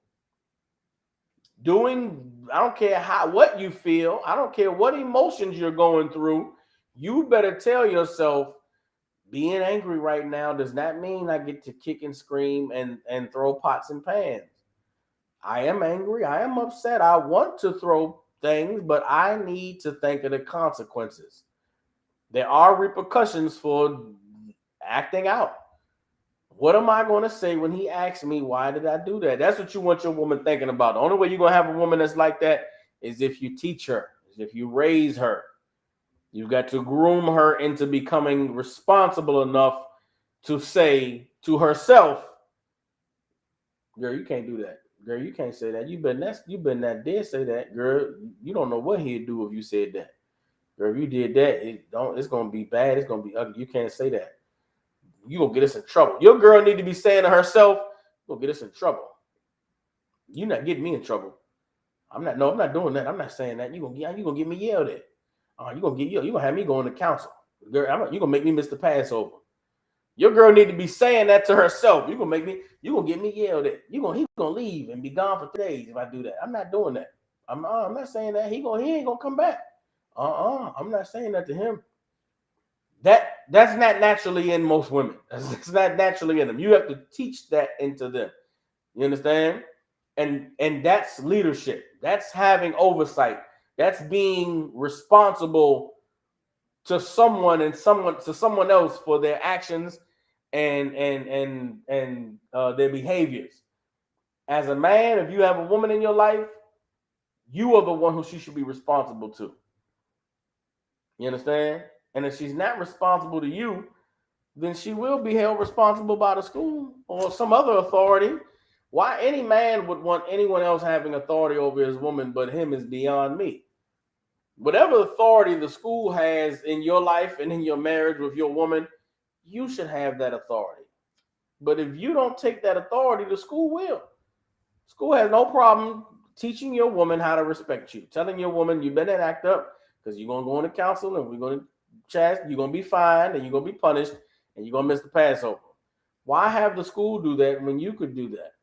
I don't care what you feel. I don't care what emotions you're going through. You better tell yourself, being angry right now does not mean I get to kick and scream and throw pots and pans. I am angry. I am upset. I want to throw things, but I need to think of the consequences. There are repercussions for acting out. What am I going to say when he asks me, why did I do that? That's what you want your woman thinking about. The only way you're going to have a woman that's like that is if you teach her, is if you raise her. You've got to groom her into becoming responsible enough to say to herself, girl, you can't do that. Girl, you can't say that. You been that did say that, girl. You don't know what he'd do if you said that. Girl, if you did that, it's gonna be bad. It's gonna be ugly. You can't say that. You gonna get us in trouble. Your girl need to be saying to herself, "Gonna get us in trouble. You're not getting me in trouble. I'm not doing that. I'm not saying that. You gonna get me yelled at. You gonna have me going to counsel. Girl, you gonna make me miss the Passover. Your girl need to be saying that to herself. You gonna get me yelled at. He's gonna leave and be gone for 3 days if I do that. I'm not doing that. I'm not saying that. He ain't gonna come back. I'm not saying that to him. That's not naturally in most women. That's not naturally in them. You have to teach that into them. You understand? And that's leadership. That's having oversight. That's being responsible to someone else for their actions and their behaviors. As a man, if you have a woman in your life, you are the one who she should be responsible to. You understand? And if she's not responsible to you, then she will be held responsible by the school or some other authority. Why any man would want anyone else having authority over his woman but him is beyond me. Whatever authority the school has in your life and in your marriage with your woman, you should have that authority. But if you don't take that authority, the school will. School has no problem teaching your woman how to respect you, telling your woman you better act up because you're going to go into counsel and we're going to you're going to be fined and you're going to be punished and you're going to miss the Passover. Why have the school do that when you could do that?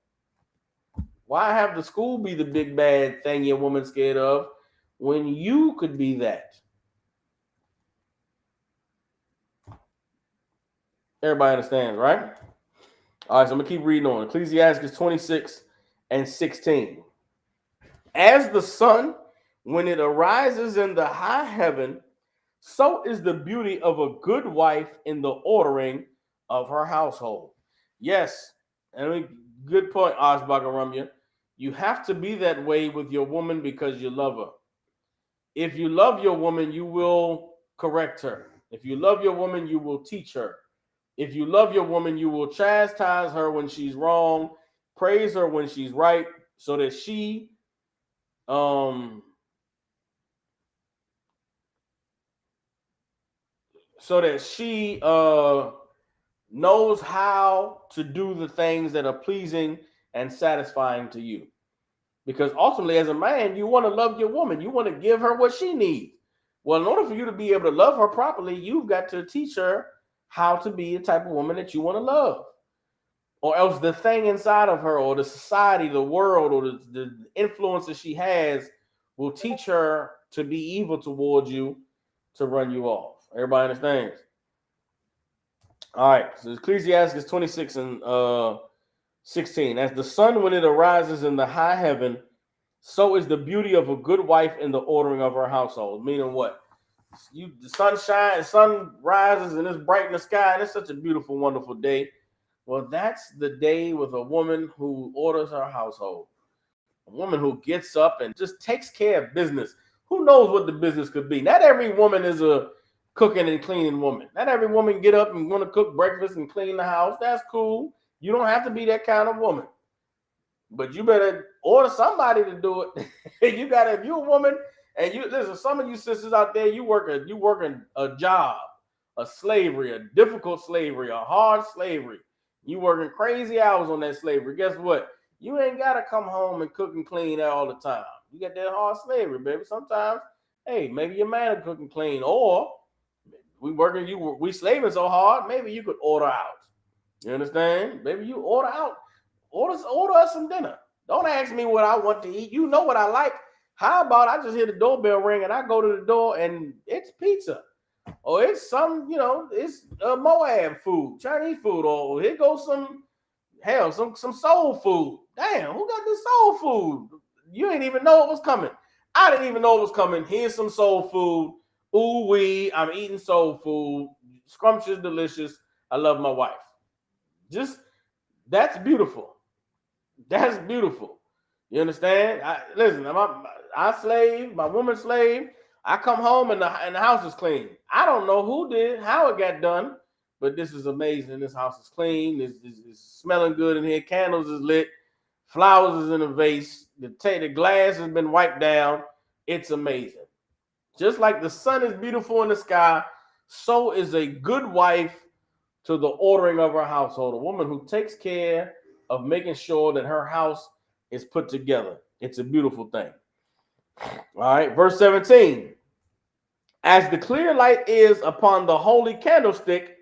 Why have the school be the big bad thing your woman's scared of when you could be that? Everybody understands, right? All right, so I'm going to keep reading on. Ecclesiastes 26:16. As the sun, when it arises in the high heaven, so is the beauty of a good wife in the ordering of her household. Yes, and good point, Ashbaka Ramya. You have to be that way with your woman because you love her. If you love your woman, you will correct her. If you love your woman, you will teach her. If you love your woman, you will chastise her when she's wrong, praise her when she's right, so that she knows how to do the things that are pleasing and satisfying to you. Because ultimately, as a man, you want to love your woman. You want to give her what she needs. Well, in order for you to be able to love her properly, you've got to teach her how to be the type of woman that you want to love. Or else the thing inside of her or the society, the world, or the influences she has will teach her to be evil towards you, to run you off. Everybody understands? All right, so Ecclesiastes 26:16. As the sun, when it arises in the high heaven, so is the beauty of a good wife in the ordering of her household. Meaning what? The sun rises and it's bright in the sky, and it's such a beautiful, wonderful day. Well, that's the day with a woman who orders her household. A woman who gets up and just takes care of business. Who knows what the business could be? Not every woman is a cooking and cleaning woman. Not every woman get up and want to cook breakfast and clean the house. That's cool. You don't have to be that kind of woman. But you better order somebody to do it. If you're a woman and listen, some of you sisters out there, you working a job, a slavery, a difficult slavery, a hard slavery. You working crazy hours on that slavery. Guess what? You ain't got to come home and cook and clean all the time. You got that hard slavery, baby. Sometimes, hey, maybe your man will cook and clean, or we slaving so hard, maybe you could order out. You understand? Maybe you order out. Order us some dinner. Don't ask me what I want to eat. You know what I like. How about I just hear the doorbell ring and I go to the door and it's pizza, or it's it's Moab food, Chinese food, or here goes some soul food. Damn, who got this soul food? You ain't even know it was coming. I didn't even know it was coming. Here's some soul food. Ooh wee, I'm eating soul food. Scrumptious, delicious. I love my wife. That's beautiful. That's beautiful. You understand? I slave, my woman slave. I come home and the house is clean. I don't know who did, how it got done, but this is amazing. This house is clean. It's smelling good in here. Candles is lit. Flowers is in a vase. The glass has been wiped down. It's amazing. Just like the sun is beautiful in the sky, so is a good wife to the ordering of her household. A woman who takes care of making sure that her house is put together. It's a beautiful thing. All right, verse 17. As the clear light is upon the holy candlestick,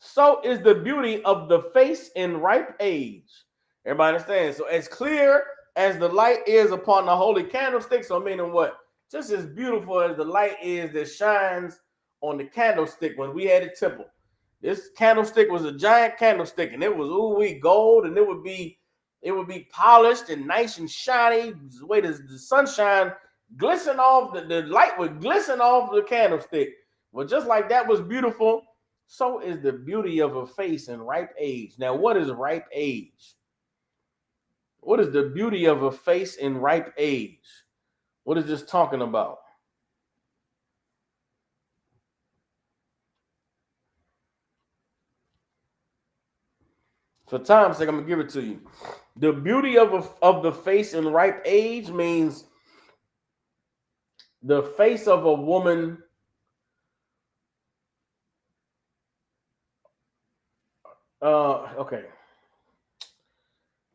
so is the beauty of the face in ripe age. Everybody understands? So as clear as the light is upon the holy candlestick, so meaning what? Just as beautiful as the light is that shines on the candlestick when we had a temple. This candlestick was a giant candlestick, and it was gold, and it would be polished and nice and shiny. The way the sunshine glisten off, the light would glisten off the candlestick. Well, just like that was beautiful, so is the beauty of a face in ripe age. Now, what is ripe age? What is the beauty of a face in ripe age? What is this talking about? For time's sake, I'm gonna give it to you. The beauty of the face in ripe age means the face of a woman okay.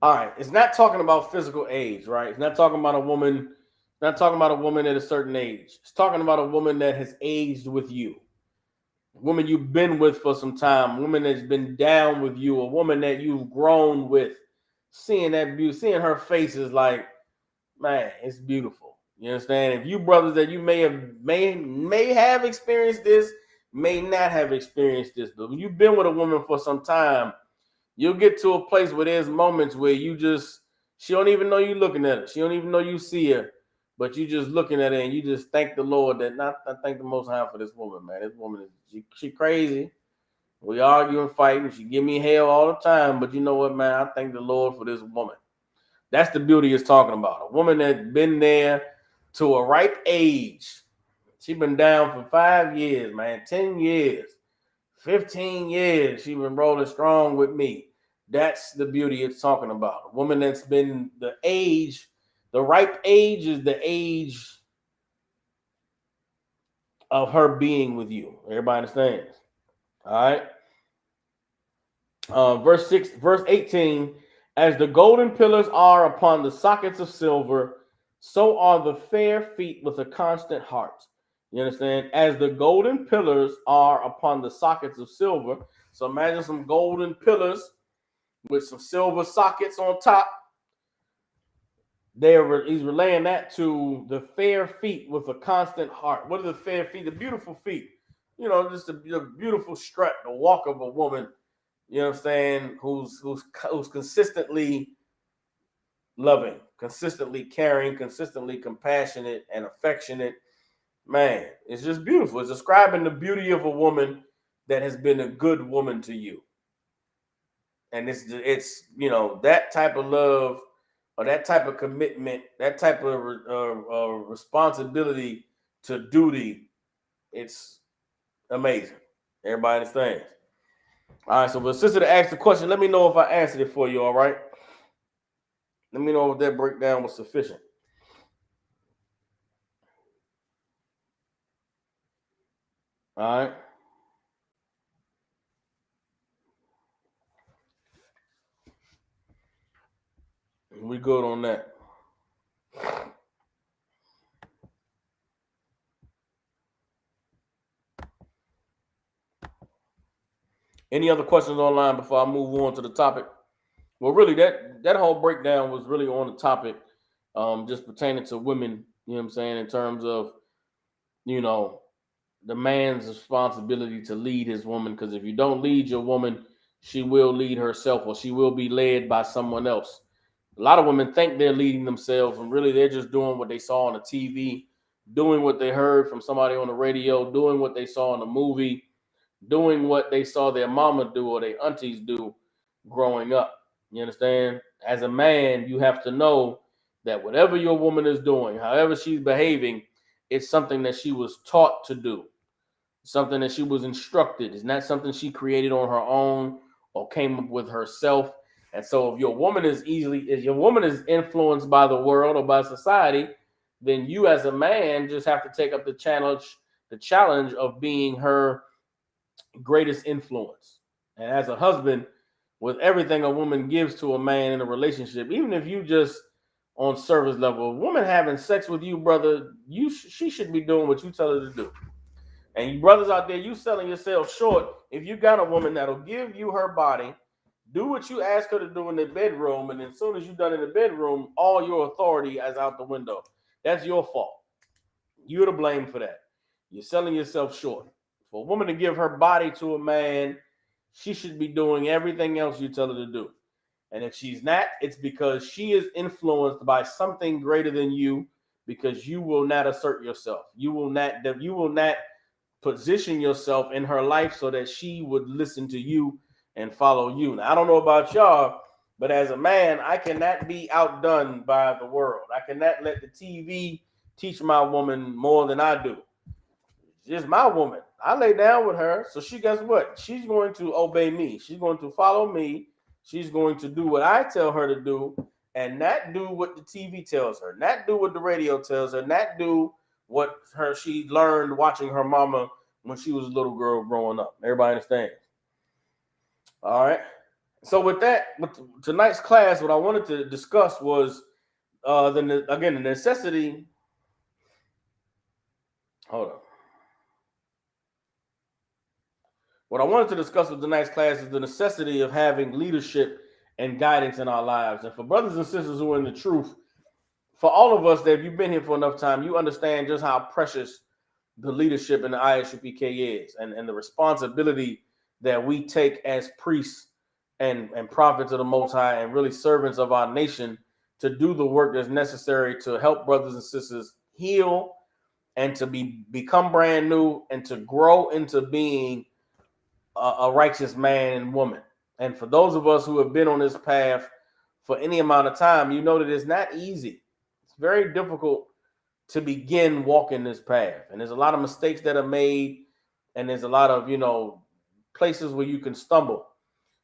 All right. It's not talking about physical age, right? It's not talking about a woman, not talking about a woman at a certain age. It's talking about a woman that has aged with you. A woman you've been with for some time, a woman that's been down with you, a woman that you've grown with. Seeing that beauty, seeing her face is like, man, it's beautiful. You understand? If you brothers that you may have experienced this, may not have experienced this, but when you've been with a woman for some time, you'll get to a place where there's moments where she don't even know you looking at her. She don't even know you see her, but you just looking at her and you just thank the Lord that I thank the Most High for this woman, man. This woman is she crazy. We argue and fight, and she give me hell all the time. But you know what, man? I thank the Lord for this woman. That's the beauty it's talking about. A woman that's been there to a ripe age. She been down for 5 years, man, 10 years, 15 years. She been rolling strong with me. That's the beauty it's talking about. A woman that's been the ripe age is the age of her being with you. Everybody understands? All right. Verse 18, as the golden pillars are upon the sockets of silver, so are the fair feet with a constant heart. You understand? As the golden pillars are upon the sockets of silver. So imagine some golden pillars with some silver sockets on top. He's relaying that to the fair feet with a constant heart. What are the fair feet? The beautiful feet. You know, just the beautiful strut, the walk of a woman. You know what I'm saying? Who's consistently loving, consistently caring, consistently compassionate and affectionate. Man, it's just beautiful. It's describing the beauty of a woman that has been a good woman to you. And it's you know, that type of love or that type of commitment, that type of responsibility to duty. It's amazing. Everybody understands. All right, so the sister that asked the question, let me know if I answered it for you, all right? Let me know if that breakdown was sufficient. All right. We good on that. Any other questions online before I move on to the topic? Well, really, that whole breakdown was really on the topic, just pertaining to women. You know what I'm saying? In terms of, you know, the man's responsibility to lead his woman. Because if you don't lead your woman, she will lead herself, or she will be led by someone else. A lot of women think they're leading themselves, and really they're just doing what they saw on the TV, doing what they heard from somebody on the radio, doing what they saw in the movie, doing what they saw their mama do or their aunties do growing up. You understand? As a man, you have to know that whatever your woman is doing, however she's behaving, it's something that she was taught to do. something that she was instructed. It's not something she created on her own or came up with herself. And so if your woman is influenced by the world or by society, then you as a man just have to take up the challenge of being her greatest influence. And as a husband, with everything a woman gives to a man in a relationship, even if you just on service level, a woman having sex with you, brother, she should be doing what you tell her to do. And you brothers out there, you selling yourself short if you got a woman that'll give you her body, do what you ask her to do in the bedroom, and as soon as you're done in the bedroom, all your authority is out the window. That's your fault. You're to blame for that. You're selling yourself short. For a woman to give her body to a man, she should be doing everything else you tell her to do. And if she's not, it's because she is influenced by something greater than you, because you will not assert yourself. You will not position yourself in her life so that she would listen to you and follow you. Now, I don't know about y'all, but as a man, I cannot be outdone by the world. I cannot let the TV teach my woman more than I do. She's my woman. I lay down with her, so she, guess what? She's going to obey me. She's going to follow me. She's going to do what I tell her to do, and not do what the TV tells her, not do what the radio tells her, not do what she learned watching her mama when she was a little girl growing up. Everybody understands? All right. So with tonight's class, what I wanted to discuss was the necessity. Hold on. What I wanted to discuss with tonight's class is the necessity of having leadership and guidance in our lives. And for brothers and sisters who are in the truth, for all of us that, if you've been here for enough time, you understand just how precious the leadership in the ISUPK is, and the responsibility that we take as priests and prophets of the Most High, and really servants of our nation, to do the work that's necessary to help brothers and sisters heal and to become brand new and to grow into being a righteous man and woman. And for those of us who have been on this path for any amount of time, you know that it's not easy. It's very difficult to begin walking this path. And there's a lot of mistakes that are made, and there's a lot of, places where you can stumble.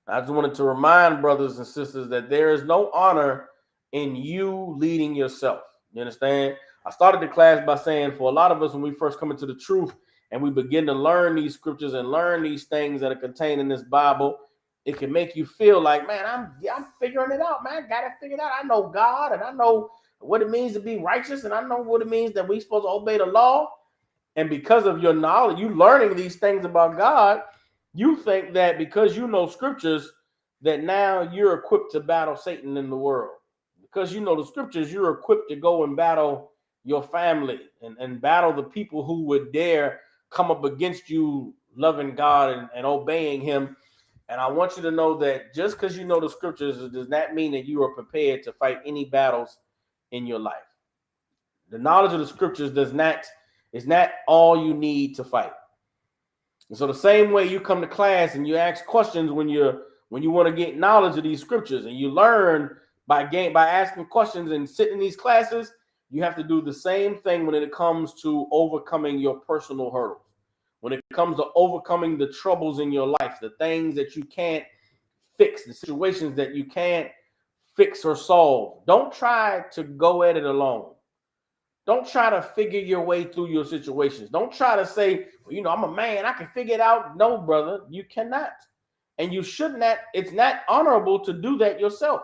I just wanted to remind brothers and sisters that there is no honor in you leading yourself. You understand? I started the class by saying, for a lot of us, when we first come into the truth and we begin to learn these scriptures and learn these things that are contained in this Bible, it can make you feel like, man, I'm figuring it out, man. I got it figured out. I know God, and I know what it means to be righteous, and I know what it means that we're supposed to obey the law. And because of your knowledge, you learning these things about God, you think that because you know scriptures, that now you're equipped to battle Satan in the world. Because you know the scriptures, you're equipped to go and battle your family and battle the people who would dare come up against you, loving God and obeying him. And I want you to know that just because you know the scriptures, it does not mean that you are prepared to fight any battles in your life. The knowledge of the scriptures is not all you need to fight. And so the same way you come to class and you ask questions when you want to get knowledge of these scriptures, and you learn by asking questions and sitting in these classes, you have to do the same thing when it comes to overcoming your personal hurdles. When it comes to overcoming the troubles in your life, the things that you can't fix, the situations that you can't fix or solve, don't try to go at it alone. Don't try to figure your way through your situations. Don't try to say, well, I'm a man, I can figure it out. No, brother, you cannot. And you should not. It's not honorable to do that yourself.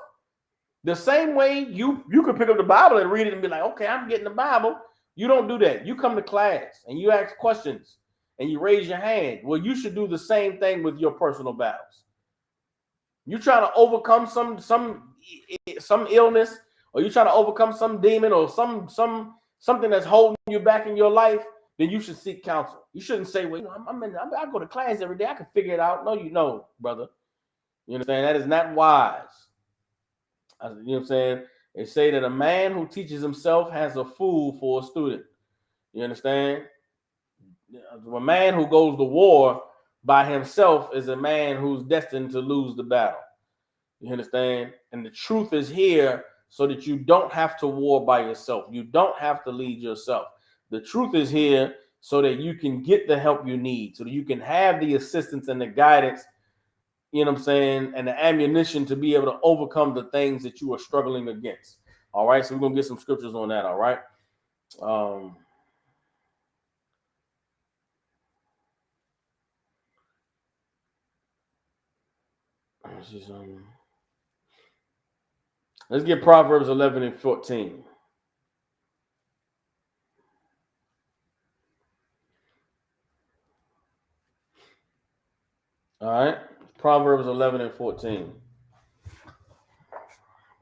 The same way you could pick up the Bible and read it and be like, okay, I'm getting the Bible. You don't do that. You come to class and you ask questions and you raise your hand. Well, you should do the same thing with your personal battles. You trying to overcome some illness, or you trying to overcome some demon or something that's holding you back in your life, then you should seek counsel. You shouldn't say, well, I go to class every day, I can figure it out. No, you know, brother. You understand? That is not wise. You know what I'm saying? They say that a man who teaches himself has a fool for a student. You understand? A man who goes to war by himself is a man who's destined to lose the battle. You understand? And the truth is here so that you don't have to war by yourself. You don't have to lead yourself. The truth is here so that you can get the help you need, so that you can have the assistance and the guidance, you know what I'm saying, and the ammunition to be able to overcome the things that you are struggling against. All right, so we're going to get some scriptures on that, all right? Let's get Proverbs 11 and 14. All right, Proverbs 11 and 14.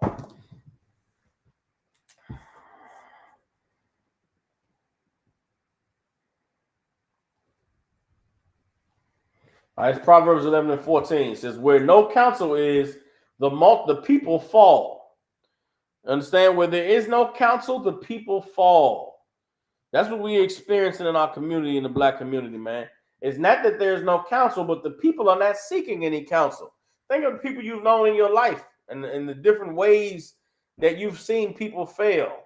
All right, it's Proverbs 11 and 14. It says, where no counsel is, the people fall. Understand? Where there is no counsel, the people fall. That's what we're experiencing in our community, in the black community, man. It's not that there's no counsel, but the people are not seeking any counsel. Think of the people you've known in your life and the different ways that you've seen people fail,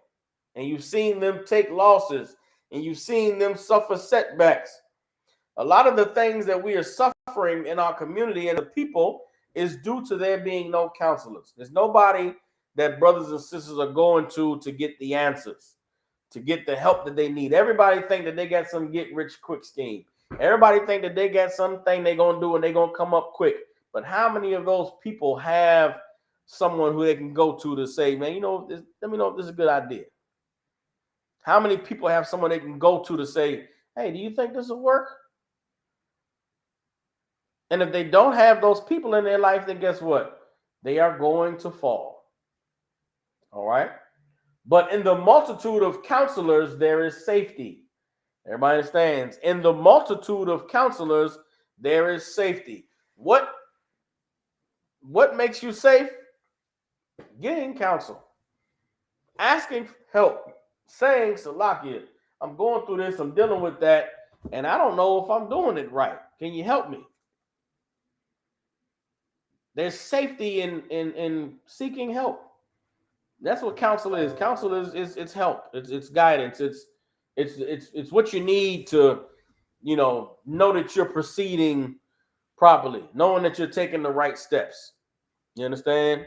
and you've seen them take losses, and you've seen them suffer setbacks. A lot of the things that we are suffering in our community and the people is due to there being no counselors. There's nobody that brothers and sisters are going to get the answers, to get the help that they need. Everybody think that they got some get rich quick scheme. Everybody think that they got something they're going to do and they're going to come up quick. But how many of those people have someone who they can go to say, man, you know, let me know if this is a good idea? How many people have someone they can go to say, hey, do you think this will work? And if they don't have those people in their life, then guess what? They are going to fall. All right? But in the multitude of counselors, there is safety. Everybody understands? In the multitude of counselors, there is safety. What makes you safe? Getting counsel. Asking help. Saying, Salakia, I'm going through this, I'm dealing with that, and I don't know if I'm doing it right. Can you help me? There's safety in seeking help. That's what counsel is. Counsel is it's help. It's guidance. It's what you need to, know that you're proceeding properly, knowing that you're taking the right steps. You understand?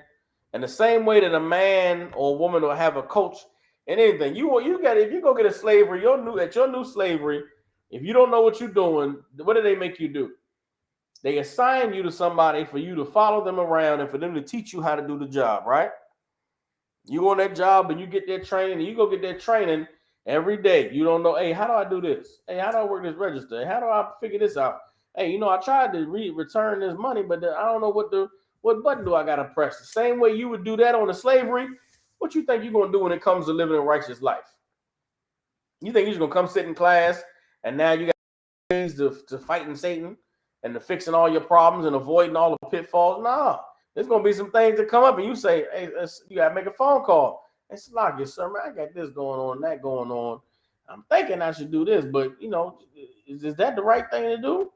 And the same way that a man or a woman will have a coach in anything, you got, if you go get a slavery, your new slavery, if you don't know what you're doing, what do they make you do? They assign you to somebody for you to follow them around and for them to teach you how to do the job, right? You go on that job and you get that training, and you go get that training every day. You don't know, hey, how do I do this? Hey, how do I work this register? Hey, how do I figure this out? Hey, I tried to return this money, but I don't know what button do I got to press? The same way you would do that on the slavery, what you think you're going to do when it comes to living a righteous life? You think you're just going to come sit in class and now you got ways to fighting Satan and to fixing all your problems and avoiding all the pitfalls? Nah, there's going to be some things that come up and you say, hey, you got to make a phone call. It's like, yes, sir, man, I got this going on, that going on. I'm thinking I should do this, but, is that the right thing to do?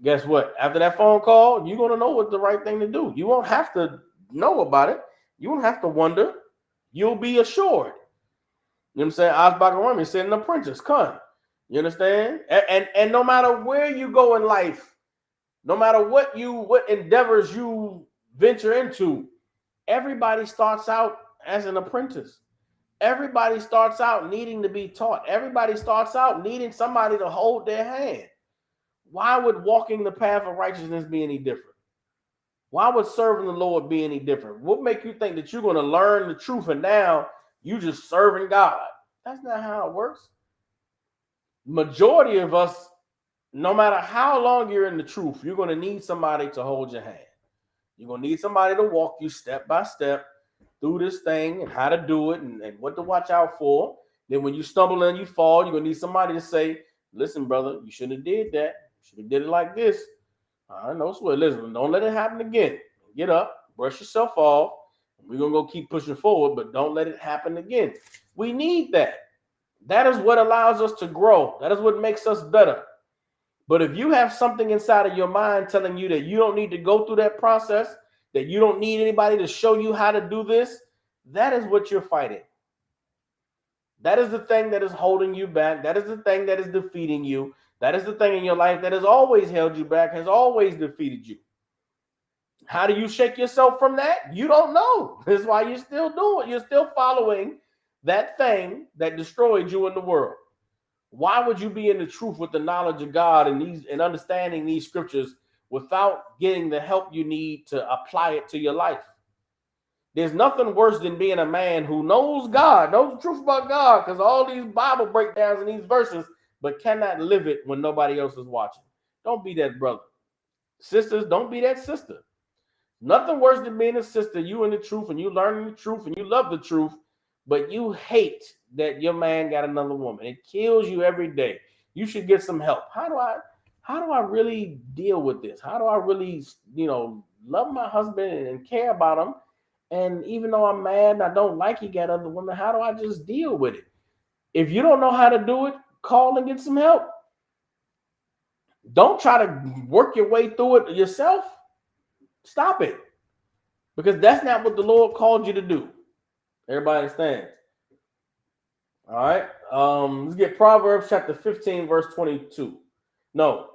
Guess what? After that phone call, you're going to know what's the right thing to do. You won't have to know about it. You won't have to wonder. You'll be assured. You know what I'm saying? Asbach and Rami said an apprentice, con. You understand? And no matter where you go in life, no matter what endeavors you venture into, everybody starts out as an apprentice. Everybody starts out needing to be taught. Everybody starts out needing somebody to hold their hand. Why would walking the path of righteousness be any different? Why would serving the Lord be any different? What make you think that you're going to learn the truth and now you just serving God? That's not how it works. Majority of us, no matter how long you're in the truth, you're going to need somebody to hold your hand. You're going to need somebody to walk you step by step through this thing and how to do it and what to watch out for. Then when you stumble and you fall, you're going to need somebody to say, listen, brother, you shouldn't have did that. You should have did it like this. I know, swear. Listen, don't let it happen again. Get up, brush yourself off. We're going to go keep pushing forward, but don't let it happen again. We need that. That is what allows us to grow. That is what makes us better. But if you have something inside of your mind telling you that you don't need to go through that process, that you don't need anybody to show you how to do this, that is what you're fighting. That is the thing that is holding you back. That is the thing that is defeating you. That is the thing in your life that has always held you back, has always defeated you. How do you shake yourself from that? You don't know. That's why you're still doing. You're still following that thing that destroyed you in the world. Why would you be in the truth with the knowledge of God and understanding these scriptures without getting the help you need to apply it to your life? There's nothing worse than being a man who knows God, knows the truth about God, because all these Bible breakdowns and these verses, but cannot live it when nobody else is watching. Don't be that brother. Sisters, don't be that sister. Nothing worse than being a sister, you in the truth and you learning the truth and you love the truth, but you hate that your man got another woman. It kills you every day. You should get some help. How do I really deal with this? How do I really, love my husband and care about him? And even though I'm mad and I don't like he got other women, how do I just deal with it? If you don't know how to do it, call and get some help. Don't try to work your way through it yourself. Stop it. Because that's not what the Lord called you to do. Everybody understands? All right. Let's get Proverbs chapter 15, verse 22. No.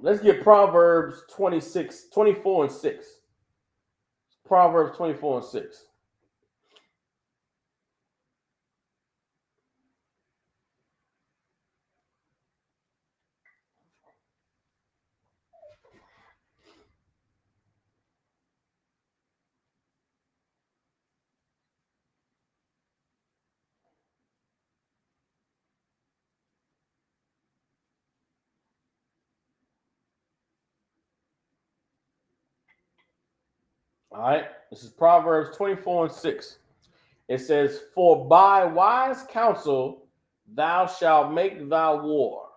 Let's get Proverbs 24 and 6. Proverbs 24 and 6. All right. This is Proverbs 24 and 6. It says, for by wise counsel thou shalt make thy war.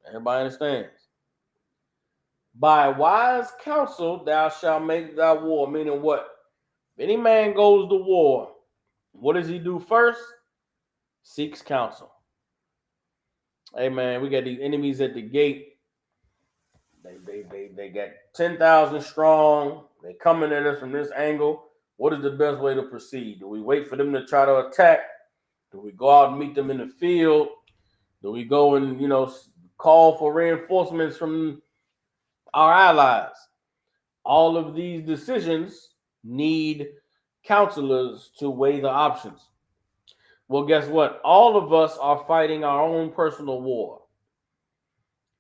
Everybody understands? By wise counsel thou shalt make thy war. Meaning what? If any man goes to war, what does he do first? Seeks counsel. Hey man, we got these enemies at the gate. They got 10,000 strong. They coming at us from this angle. What is the best way to proceed? Do we wait for them to try to attack? Do we go out and meet them in the field? Do we go and, call for reinforcements from our allies? All of these decisions need counselors to weigh the options. Well, guess what? All of us are fighting our own personal war,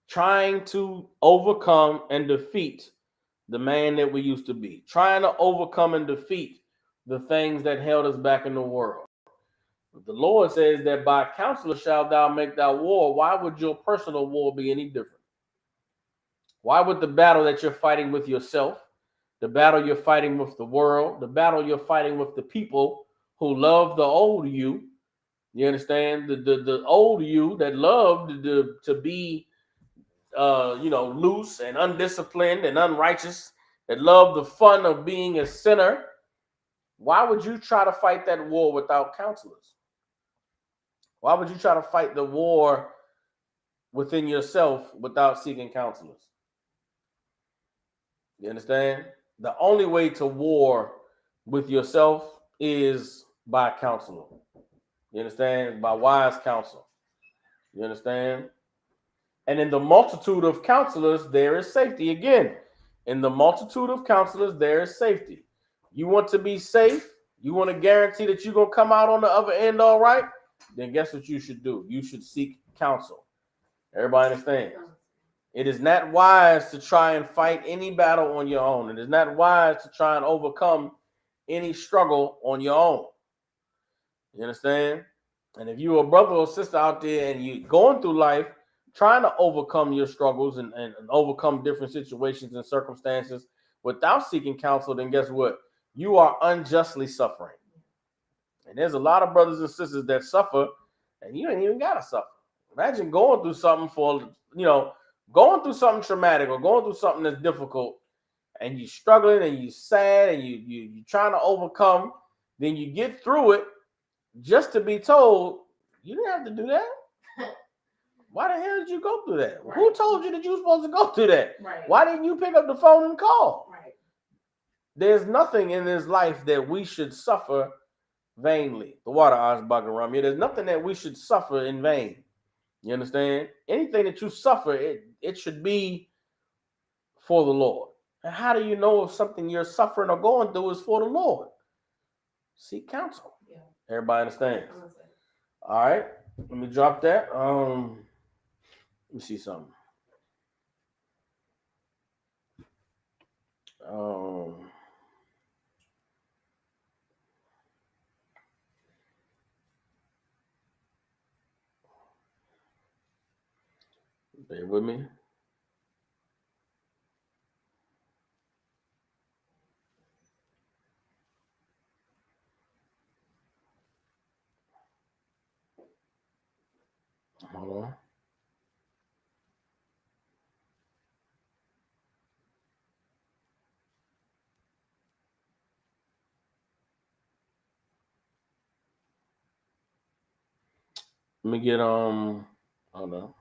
trying to overcome and defeat the man that we used to be, trying to overcome and defeat the things that held us back in the world. The Lord says that by counsel shalt thou make thy war. Why would your personal war be any different? Why would the battle that you're fighting with yourself, the battle you're fighting with the world, the battle you're fighting with the people who love the old you, you understand? The old you that loved to be loose and undisciplined and unrighteous, that love the fun of being a sinner. Why would you try to fight that war without counselors? Why would you try to fight the war within yourself without seeking counselors? You understand? The only way to war with yourself is by counseling. You understand? By wise counsel. You understand? And in the multitude of counselors, there is safety. Again, in the multitude of counselors, there is safety. You want to be safe? You want to guarantee that you're going to come out on the other end all right? Then guess what you should do? You should seek counsel. Everybody understands? It is not wise to try and fight any battle on your own. It is not wise to try and overcome any struggle on your own. You understand? And if you're a brother or sister out there and you're going through life trying to overcome your struggles and overcome different situations and circumstances without seeking counsel, then guess what? You are unjustly suffering. And there's a lot of brothers and sisters that suffer and you ain't even got to suffer. Imagine going through something going through something traumatic or going through something that's difficult and you're struggling and you're sad and you're trying to overcome. Then you get through it just to be told you didn't have to do that. Why the hell did you go through that? Right. Who told you that you were supposed to go through that? Right. Why didn't you pick up the phone and call? Right. There's nothing in this life that we should suffer vainly. The water Asbagaram. Yeah, there's nothing that we should suffer in vain. You understand? Anything that you suffer, it should be for the Lord. And how do you know if something you're suffering or going through is for the Lord? Seek counsel. Yeah. Everybody understands? All right. Let me drop that. Let me see something. Bear with me. Hold on. Let me get hold on.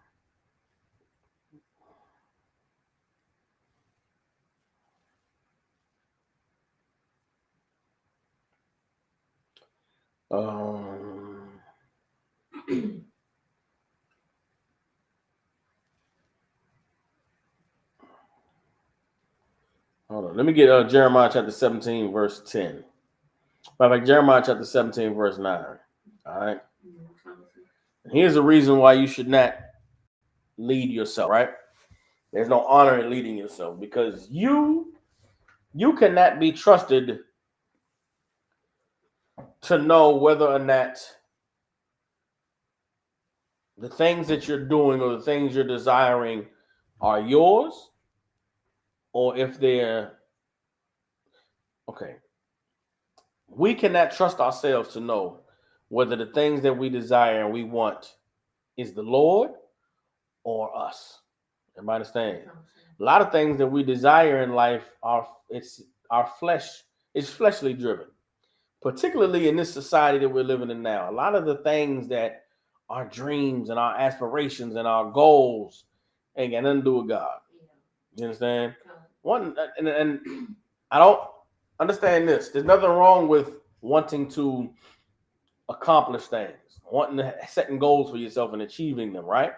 Hold on. Let me get Jeremiah chapter 17, verse 10. Like Jeremiah chapter 17, verse 9. All right. Here's the reason why you should not lead yourself, right? There's no honor in leading yourself because you cannot be trusted to know whether or not the things that you're doing or the things you're desiring are yours or if they're okay. We cannot trust ourselves to know whether the things that we desire and we want is the Lord or us. Everybody understand? A lot of things that we desire in life are it's our flesh. It's fleshly driven, particularly in this society that we're living in now. A lot of the things that our dreams and our aspirations and our goals ain't got nothing to do with God. You understand? One and I don't understand this. There's nothing wrong with wanting to accomplish things, wanting to setting goals for yourself and achieving them, right?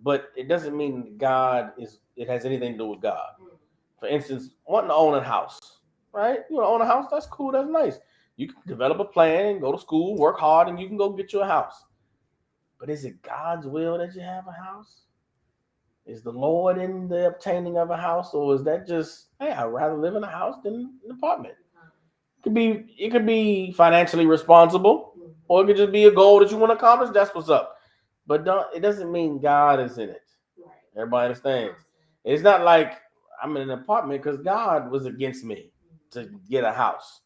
But it doesn't mean it has anything to do with God. For instance, wanting to own a house, right? You want to own a house, that's cool, that's nice. You can develop a plan, go to school, work hard, and you can go get you a house. But is it God's will that you have a house? Is the Lord in the obtaining of a house, or is that just, hey, I'd rather live in a house than an apartment? It could be financially responsible, or it could just be a goal that you want to accomplish. That's what's up. But it doesn't mean God is in it. Everybody understands. It's not like I'm in an apartment because God was against me to get a house.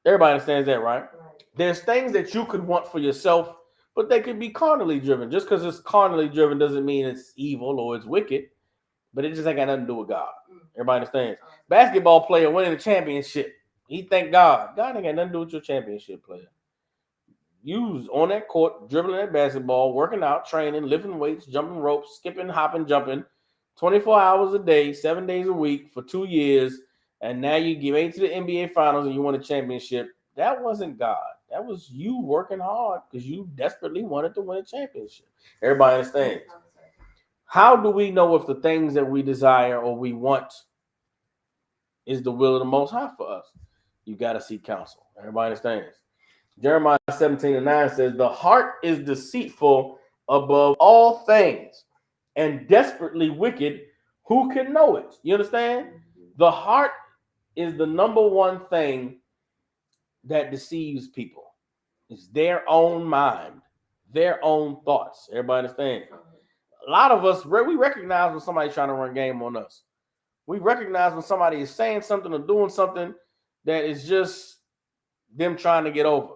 Everybody understands that, right? There's things that you could want for yourself, but they could be carnally driven. Just because it's carnally driven doesn't mean it's evil or it's wicked, but it just ain't got nothing to do with God. Everybody understands. Basketball player winning a championship. He thank God. God ain't got nothing to do with your championship player. You was on that court, dribbling that basketball, working out, training, lifting weights, jumping ropes, skipping, hopping, jumping, 24 hours a day, 7 days a week for 2 years, and now you get into the NBA Finals and you won a championship. That wasn't God. That was you working hard because you desperately wanted to win a championship. Everybody understands. How do we know if the things that we desire or we want is the will of the Most High for us? You got to seek counsel. Everybody understands. Jeremiah 17:9 says, the heart is deceitful above all things and desperately wicked. Who can know it? You understand? The heart is the number one thing that deceives people. It's their own mind, their own thoughts. Everybody understand? A lot of us, we recognize when somebody's trying to run game on us. We recognize when somebody is saying something or doing something that is just them trying to get over.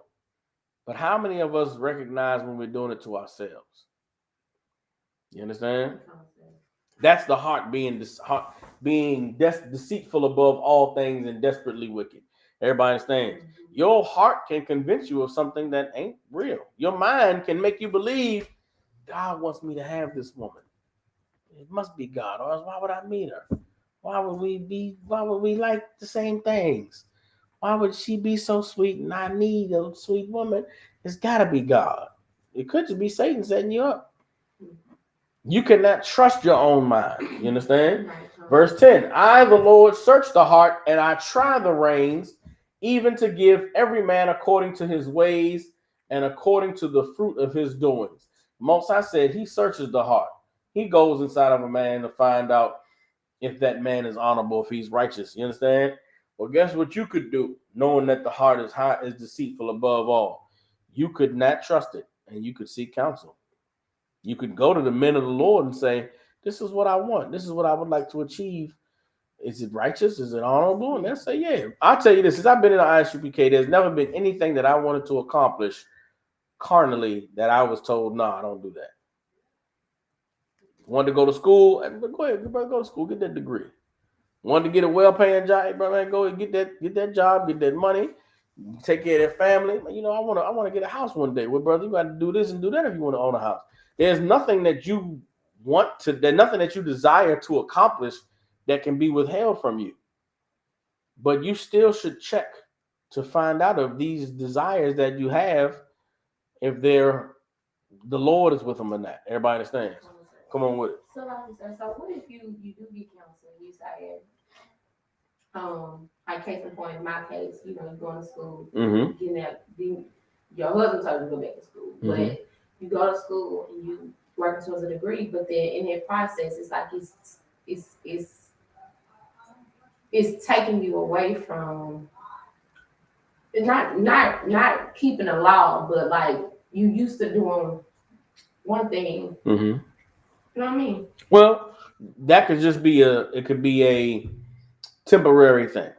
But how many of us recognize when we're doing it to ourselves? You understand? That's the heart being deceitful above all things and desperately wicked. Everybody understands? Your heart can convince you of something that ain't real. Your mind can make you believe God wants me to have this woman. It must be God, or else why would I meet her? Why would we like the same things? Why would she be so sweet and I need a sweet woman? It's got to be God. It could just be Satan setting you up. You cannot trust your own mind. You understand? Verse 10, I, the Lord, search the heart and I try the reins, even to give every man according to his ways and according to the fruit of his doings. Most High said he searches the heart. He goes inside of a man to find out if that man is honorable, if he's righteous. You understand? Well, guess what you could do, knowing that the heart is deceitful above all. You could not trust it, and you could seek counsel. You could go to the men of the Lord and say, this is what I want. This is what I would like to achieve. Is it righteous? Is it honorable? And they'll say, yeah. I'll tell you this, since I've been in the ISUPK, there's never been anything that I wanted to accomplish carnally that I was told, no, I don't do that. Wanted to go to school, go ahead, go to school, get that degree. Wanted to get a well-paying job, bro, man, go and get that job, get that money, take care of their family. You know, I want to get a house one day. Well, brother, you got to do this and do that if you want to own a house. There's nothing that you there's nothing that you desire to accomplish that can be withheld from you. But you still should check to find out if these desires that you have, if the Lord is with them or not. Everybody understands? Come on with it. So what if you do get counsel? You say, like case in point, in my case, you know, you're going to school, getting that, your husband told you to go back to school, but you go to school and you working towards a degree, but then in that process, it's like it's taking you away from not keeping the law, but like you used to doing one thing. You know what I mean? Well, that could just be a temporary thing.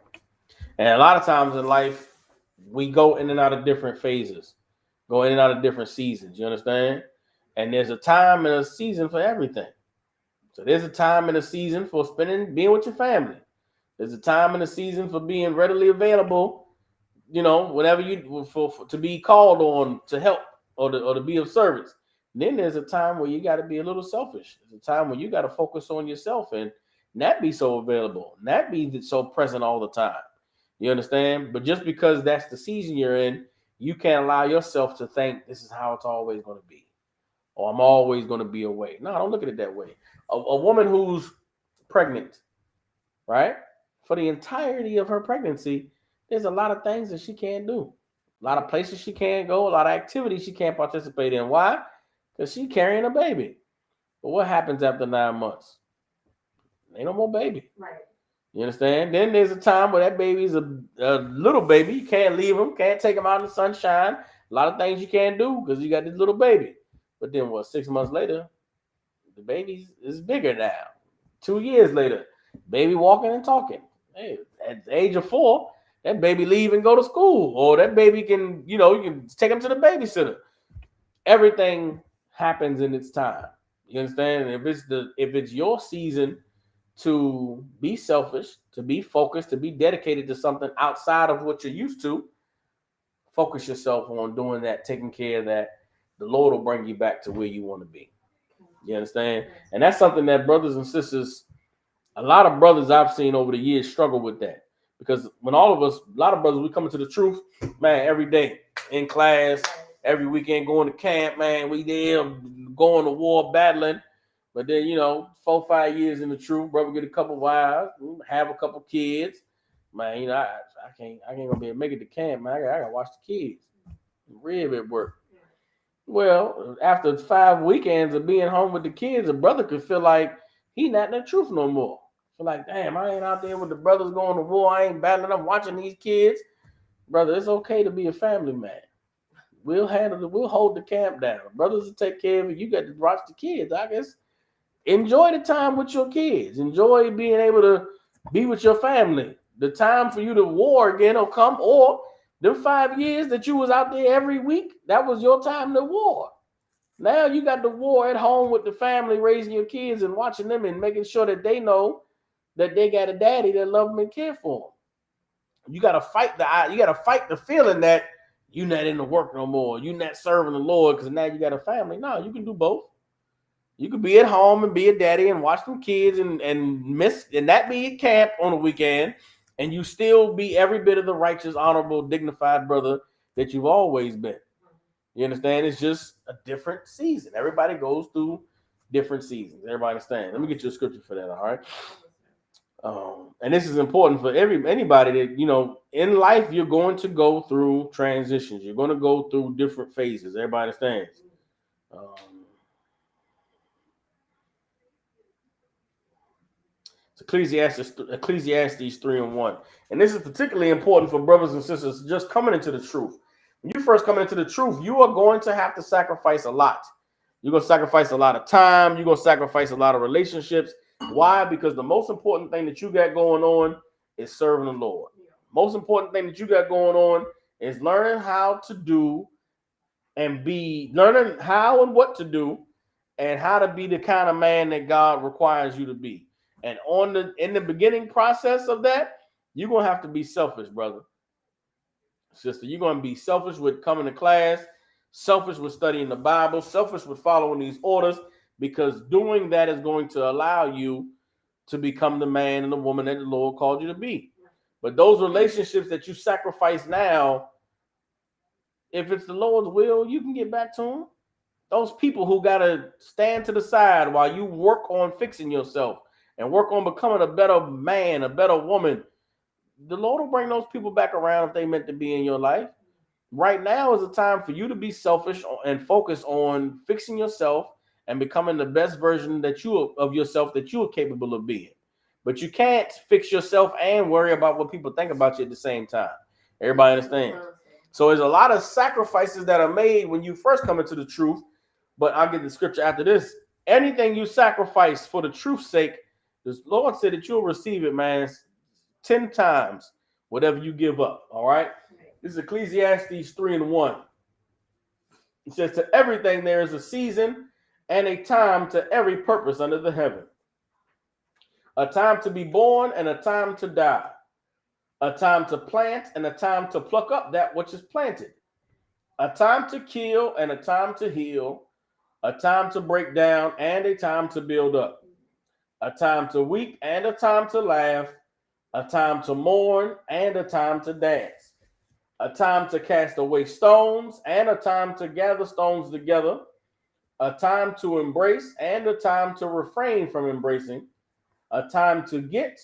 And a lot of times in life, we go in and out of different phases, go in and out of different seasons. You understand? And there's a time and a season for everything. So there's a time and a season for being with your family. There's a time and a season for being readily available, you know, whatever to be called on to help or to be of service. Then there's a time where you got to be a little selfish. There's a time where you got to focus on yourself and not be so available, not be so present all the time. You understand? But just because that's the season you're in, you can't allow yourself to think this is how it's always going to be, or I'm always going to be away. No, don't look at it that way. A woman who's pregnant, right? For the entirety of her pregnancy, there's a lot of things that she can't do. A lot of places she can't go, a lot of activities she can't participate in. Why? Because she's carrying a baby. But what happens after 9 months? Ain't no more baby. Right. You understand? Then there's a time where that baby's a little baby. You can't leave him, can't take him out in the sunshine. A lot of things you can't do because you got this little baby. But then 6 months later, the baby is bigger now. 2 years later, baby walking and talking. Hey, at the age of 4, that baby leave and go to school. Or that baby can, you can take him to the babysitter. Everything happens in its time. You understand? And if it's your season to be selfish, to be focused, to be dedicated to something outside of what you're used to, focus yourself on doing that, taking care of that. The Lord will bring you back to where you want to be. You understand? And that's something that brothers and sisters, a lot of brothers I've seen over the years struggle with that. Because when a lot of brothers, we come into the truth, man, every day in class, every weekend going to camp, man, we there going to war, battling. But then, 4, 5 years in the truth, brother get a couple wives, have a couple kids. Man, I ain't gonna be able to make it to camp, man. I gotta watch the kids. Rib at work. Well, after 5 weekends of being home with the kids, a brother could feel like he not in the truth no more. Feel like, damn, I ain't out there with the brothers going to war. I ain't battling. I'm watching these kids. Brother, it's okay to be a family man. We'll hold the camp down. Brothers will take care of it. You got to watch the kids, I guess. Enjoy the time with your kids. Enjoy being able to be with your family. The time for you to war again will come, or the 5 years that you was out there every week, that was your time to war. Now you got the war at home with the family, raising your kids and watching them and making sure that they know that they got a daddy that love them and care for them. You got to fight the feeling that you're not in the work no more. You're not serving the Lord because now you got a family. No, you can do both. You could be at home and be a daddy and watch them kids and not be at camp on the weekend and you still be every bit of the righteous, honorable, dignified brother that you've always been. You understand? It's just a different season. Everybody goes through different seasons. Everybody understand? Let me get you a scripture for that, all right? And this is important for anybody that, in life, you're going to go through transitions. You're going to go through different phases. Everybody understands? Ecclesiastes 3:1. And this is particularly important for brothers and sisters just coming into the truth. When you first come into the truth, you are going to have to sacrifice a lot. You're going to sacrifice a lot of time. You're going to sacrifice a lot of relationships. Why? Because the most important thing that you got going on is serving the Lord. Most important thing that you got going on is learning how to do and learning how and what to do and how to be the kind of man that God requires you to be. And in the beginning process of that, you're going to have to be selfish, brother. Sister, you're going to be selfish with coming to class, selfish with studying the Bible, selfish with following these orders, because doing that is going to allow you to become the man and the woman that the Lord called you to be. But those relationships that you sacrifice now, if it's the Lord's will, you can get back to them. Those people who got to stand to the side while you work on fixing yourself and work on becoming a better man, a better woman, the Lord will bring those people back around if they meant to be in your life. Right now is a time for you to be selfish and focus on fixing yourself and becoming the best version of yourself that you are capable of being. But you can't fix yourself and worry about what people think about you at the same time. Everybody understands? So there's a lot of sacrifices that are made when you first come into the truth. But I'll get the scripture after this. Anything you sacrifice for the truth's sake, the Lord said that you'll receive it, man, 10 times whatever you give up. All right? This is Ecclesiastes 3:1. It says, to everything there is a season and a time to every purpose under the heaven. A time to be born and a time to die. A time to plant and a time to pluck up that which is planted. A time to kill and a time to heal. A time to break down and a time to build up. A time to weep and a time to laugh. A time to mourn and a time to dance. A time to cast away stones and a time to gather stones together. A time to embrace and a time to refrain from embracing. A time to get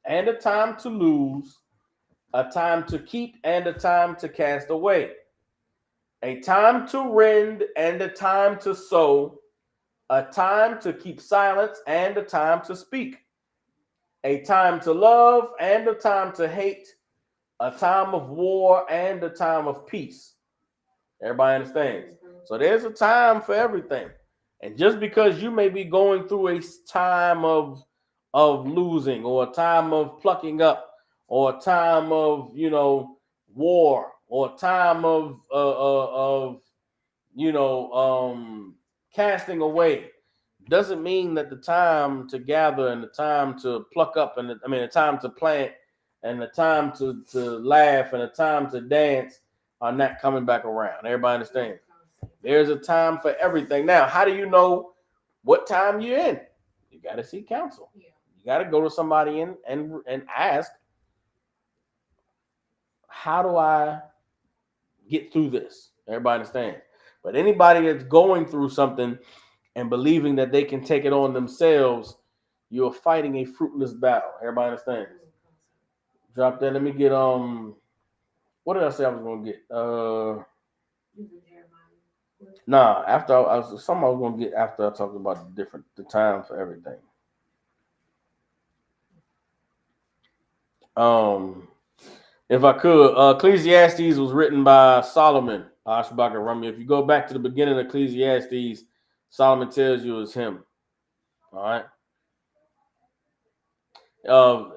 and a time to lose. A time to keep and a time to cast away. A time to rend and a time to sow. A time to keep silence and a time to speak. A time to love and a time to hate. A time of war and a time of peace. Everybody understands? So there's a time for everything. And just because you may be going through a time of losing or a time of plucking up or a time of, war or a time of casting away, doesn't mean that the time to gather and the time to pluck up and the time to plant and the time to laugh and the time to dance are not coming back around. Everybody understands? There's a time for everything. Now, how do you know what time you're in? You got to seek counsel. You got to go to somebody and ask, how do I get through this? Everybody understands? But anybody that's going through something and believing that they can take it on themselves, you're fighting a fruitless battle. Everybody understands? Drop that. Let me get what did I say I was gonna get? After I was gonna get after I talked about the time for everything. If I could, Ecclesiastes was written by Solomon. Ashbaka Rami. If you go back to the beginning of Ecclesiastes, Solomon tells you it's him. All right.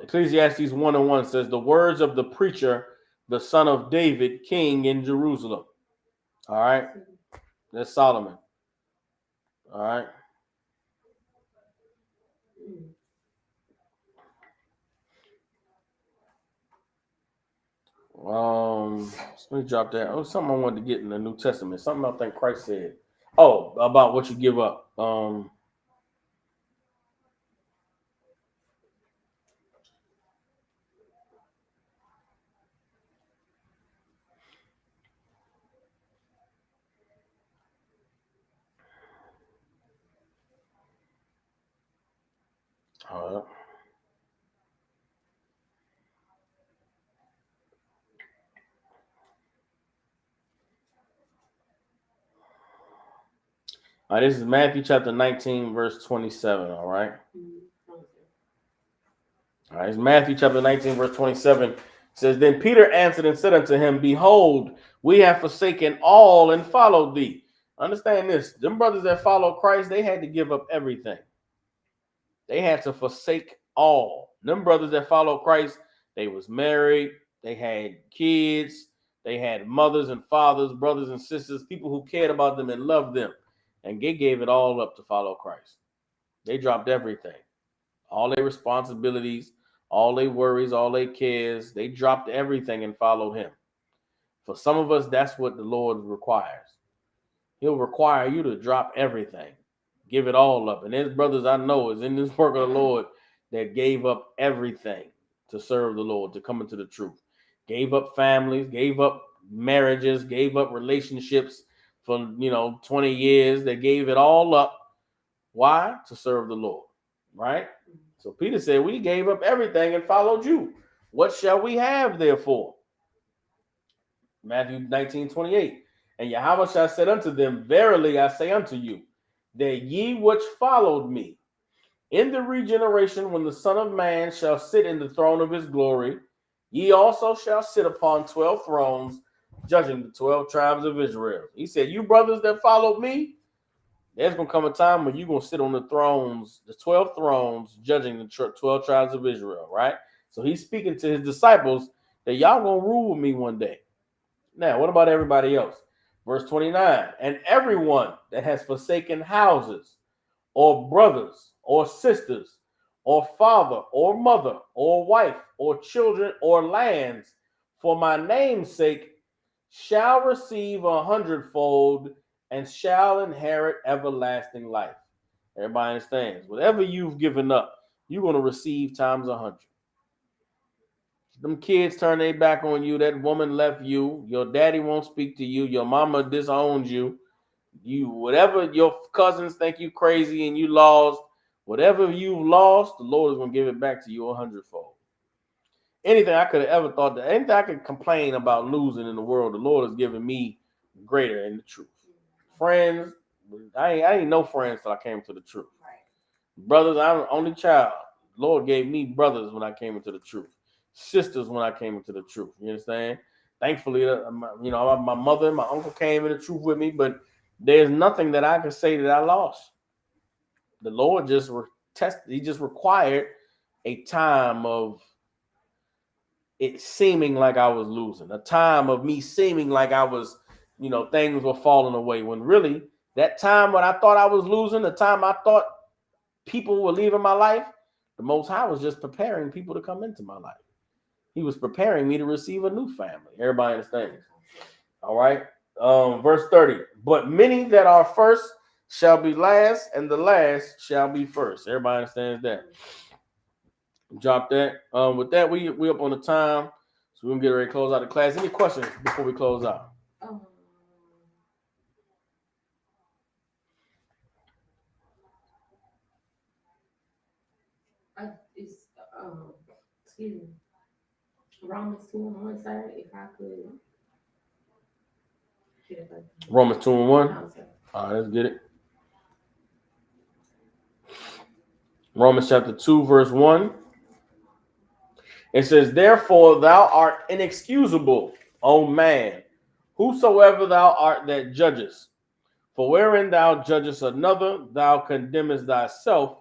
Ecclesiastes 1:1 says, the words of the preacher, the son of David, king in Jerusalem. All right. That's Solomon. All right. Let me drop that. Oh, something I wanted to get in the New Testament. Something I think Christ said. Oh, about what you give up. All right, this is Matthew chapter 19, verse 27, all right? All right, it's Matthew chapter 19, verse 27. It says, Then Peter answered and said unto him, Behold, we have forsaken all and followed thee. Understand this. Them brothers that follow Christ, they had to give up everything. They had to forsake all. Them brothers that follow Christ, they was married, they had kids, they had mothers and fathers, brothers and sisters, people who cared about them and loved them. And they gave it all up to follow Christ. They dropped everything. All their responsibilities, all their worries, all their cares. They dropped everything and followed him. For some of us, that's what the Lord requires. He'll require you to drop everything. Give it all up. And there's brothers I know is in this work of the Lord that gave up everything to serve the Lord, to come into the truth. Gave up families, gave up marriages, gave up relationships for 20 years. They gave it all up. Why? To serve the Lord, right? So Peter said, we gave up everything and followed you. What shall we have therefore? Matthew 19:28. And Yahweh said unto them, Verily I say unto you, that ye which followed me, in the regeneration when the Son of Man shall sit in the throne of his glory, ye also shall sit upon 12 thrones, judging the 12 tribes of Israel. He said, you brothers that followed me, there's going to come a time when you're going to sit on the thrones, the 12 thrones, judging the 12 tribes of Israel, right? So he's speaking to his disciples that y'all going to rule with me one day. Now, what about everybody else? Verse 29, and everyone that has forsaken houses, or brothers, or sisters, or father, or mother, or wife, or children, or lands, for my name's sake, shall receive 100-fold and shall inherit everlasting life. Everybody understands. Whatever you've given up, you're going to receive times 100. Them kids turn their back on you. That woman left you. Your daddy won't speak to you. Your mama disowns you. Whatever your cousins think you crazy and you lost, whatever you've lost, the Lord is going to give it back to you 100-fold. Anything I could have ever thought, anything I could complain about losing in the world, the Lord has given me greater in the truth. Friends, I ain't no friends till I came to the truth. Brothers, I'm the only child. The Lord gave me brothers when I came into the truth. Sisters when I came into the truth. You understand? Thankfully, my mother and my uncle came in the truth with me, but there's nothing that I can say that I lost. The Lord just he just required a time of it seeming like I was losing, a time of me seeming like I was, things were falling away, when really that time when I thought I was losing, the time I thought people were leaving my life, the Most High was just preparing people to come into my life. He was preparing me to receive a new family. Everybody understands. All right. Verse 30. But many that are first shall be last, and the last shall be first. Everybody understands that. Drop that. With that, we up on the time, so we're gonna get ready to close out the class. Any questions before we close out? Excuse me. Romans 2:1, sir, if I could. Romans 2:1. All right, let's get it. Romans chapter 2, verse 1. It says, Therefore thou art inexcusable, O man, whosoever thou art that judgest. For wherein thou judgest another, thou condemnest thyself.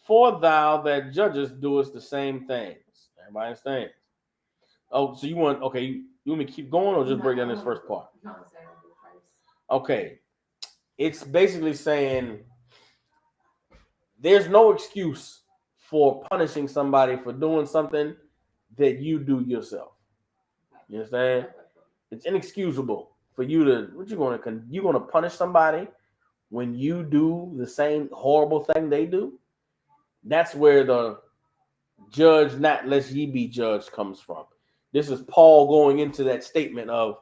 For thou that judgest doest the same things. Everybody understands? Oh, so you want me to keep going or just break down this first part? No, sir. Okay. It's basically saying there's no excuse for punishing somebody for doing something that you do yourself. You understand? It's inexcusable for you to, you're going to punish somebody when you do the same horrible thing they do? That's where the judge not lest ye be judged comes from. This is Paul going into that statement of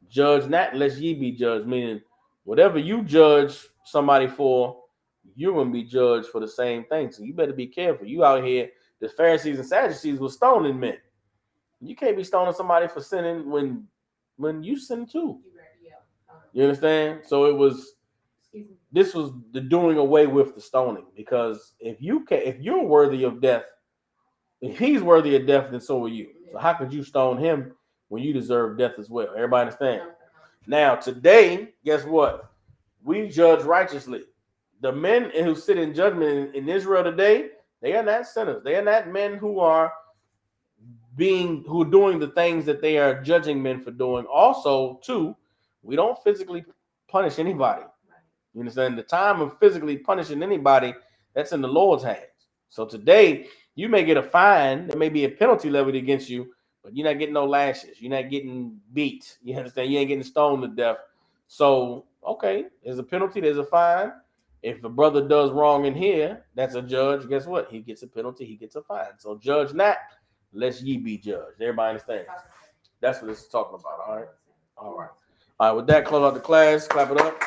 judge not lest ye be judged, meaning whatever you judge somebody for, you're going to be judged for the same thing. So you better be careful. You out here, the Pharisees and Sadducees were stoning men. You can't be stoning somebody for sinning when you sin too. You understand? So it was this was the doing away with the stoning, because if you're worthy of death, if he's worthy of death, then so are you. So how could you stone him when you deserve death as well? Everybody understand? Now today, guess what? We judge righteously. The men who sit in judgment in Israel today, they are not sinners. They are not men who are doing the things that they are judging men for doing. Also, too, we don't physically punish anybody. You understand? The time of physically punishing anybody, that's in the Lord's hands. So today, you may get a fine. There may be a penalty levied against you, but you're not getting no lashes. You're not getting beat. You understand? You ain't getting stoned to death. So, okay, there's a penalty, there's a fine. If a brother does wrong in here, that's a judge. Guess what? He gets a penalty, he gets a fine. So judge not, lest ye be judged. Everybody understand? That's what this is talking about. All right. All right. All right. With that, close out the class. Clap it up.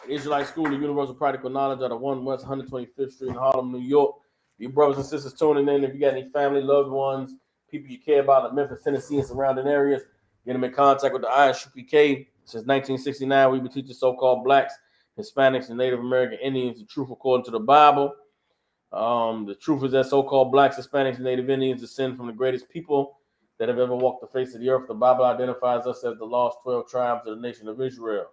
Israelite School of Universal Practical Knowledge out of 1 West 125th Street in Harlem, New York. Your brothers and sisters tuning in. If you got any family, loved ones, people you care about in Memphis, Tennessee, and surrounding areas, get them in contact with the ISUPK. Since 1969, we've been teaching so-called blacks, Hispanics, and Native American Indians the truth according to the Bible. The truth is that so-called blacks, Hispanics, and Native Indians descend from the greatest people that have ever walked the face of the earth. The Bible identifies us as the lost 12 tribes of the nation of Israel.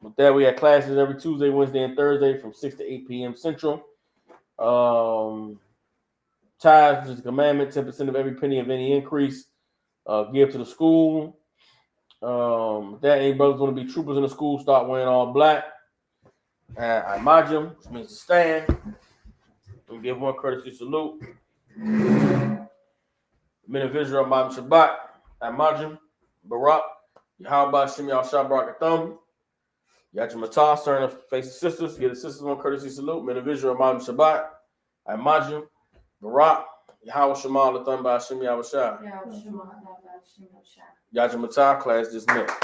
With that, we have classes every Tuesday, Wednesday, and Thursday from 6 to 8 p.m. Central. Tithes is a commandment. 10% of every penny of any increase give to the school. That any brothers want to be troopers in the school, start wearing all black. Imajim, which means to stand. We give one courtesy salute. Men of Israel, Imajim Shabbat, Imajim, Barak, Yahweh Shem Yahshua Barakathum. Yachim Matah, turn to face the sisters. Give the sisters one courtesy salute. Men of Israel, Imajim Shabbat, Imajim, Barak, Yahweh Shema Latham Ba'Shem Yahweh Shah. Yachim Matah, class dismissed.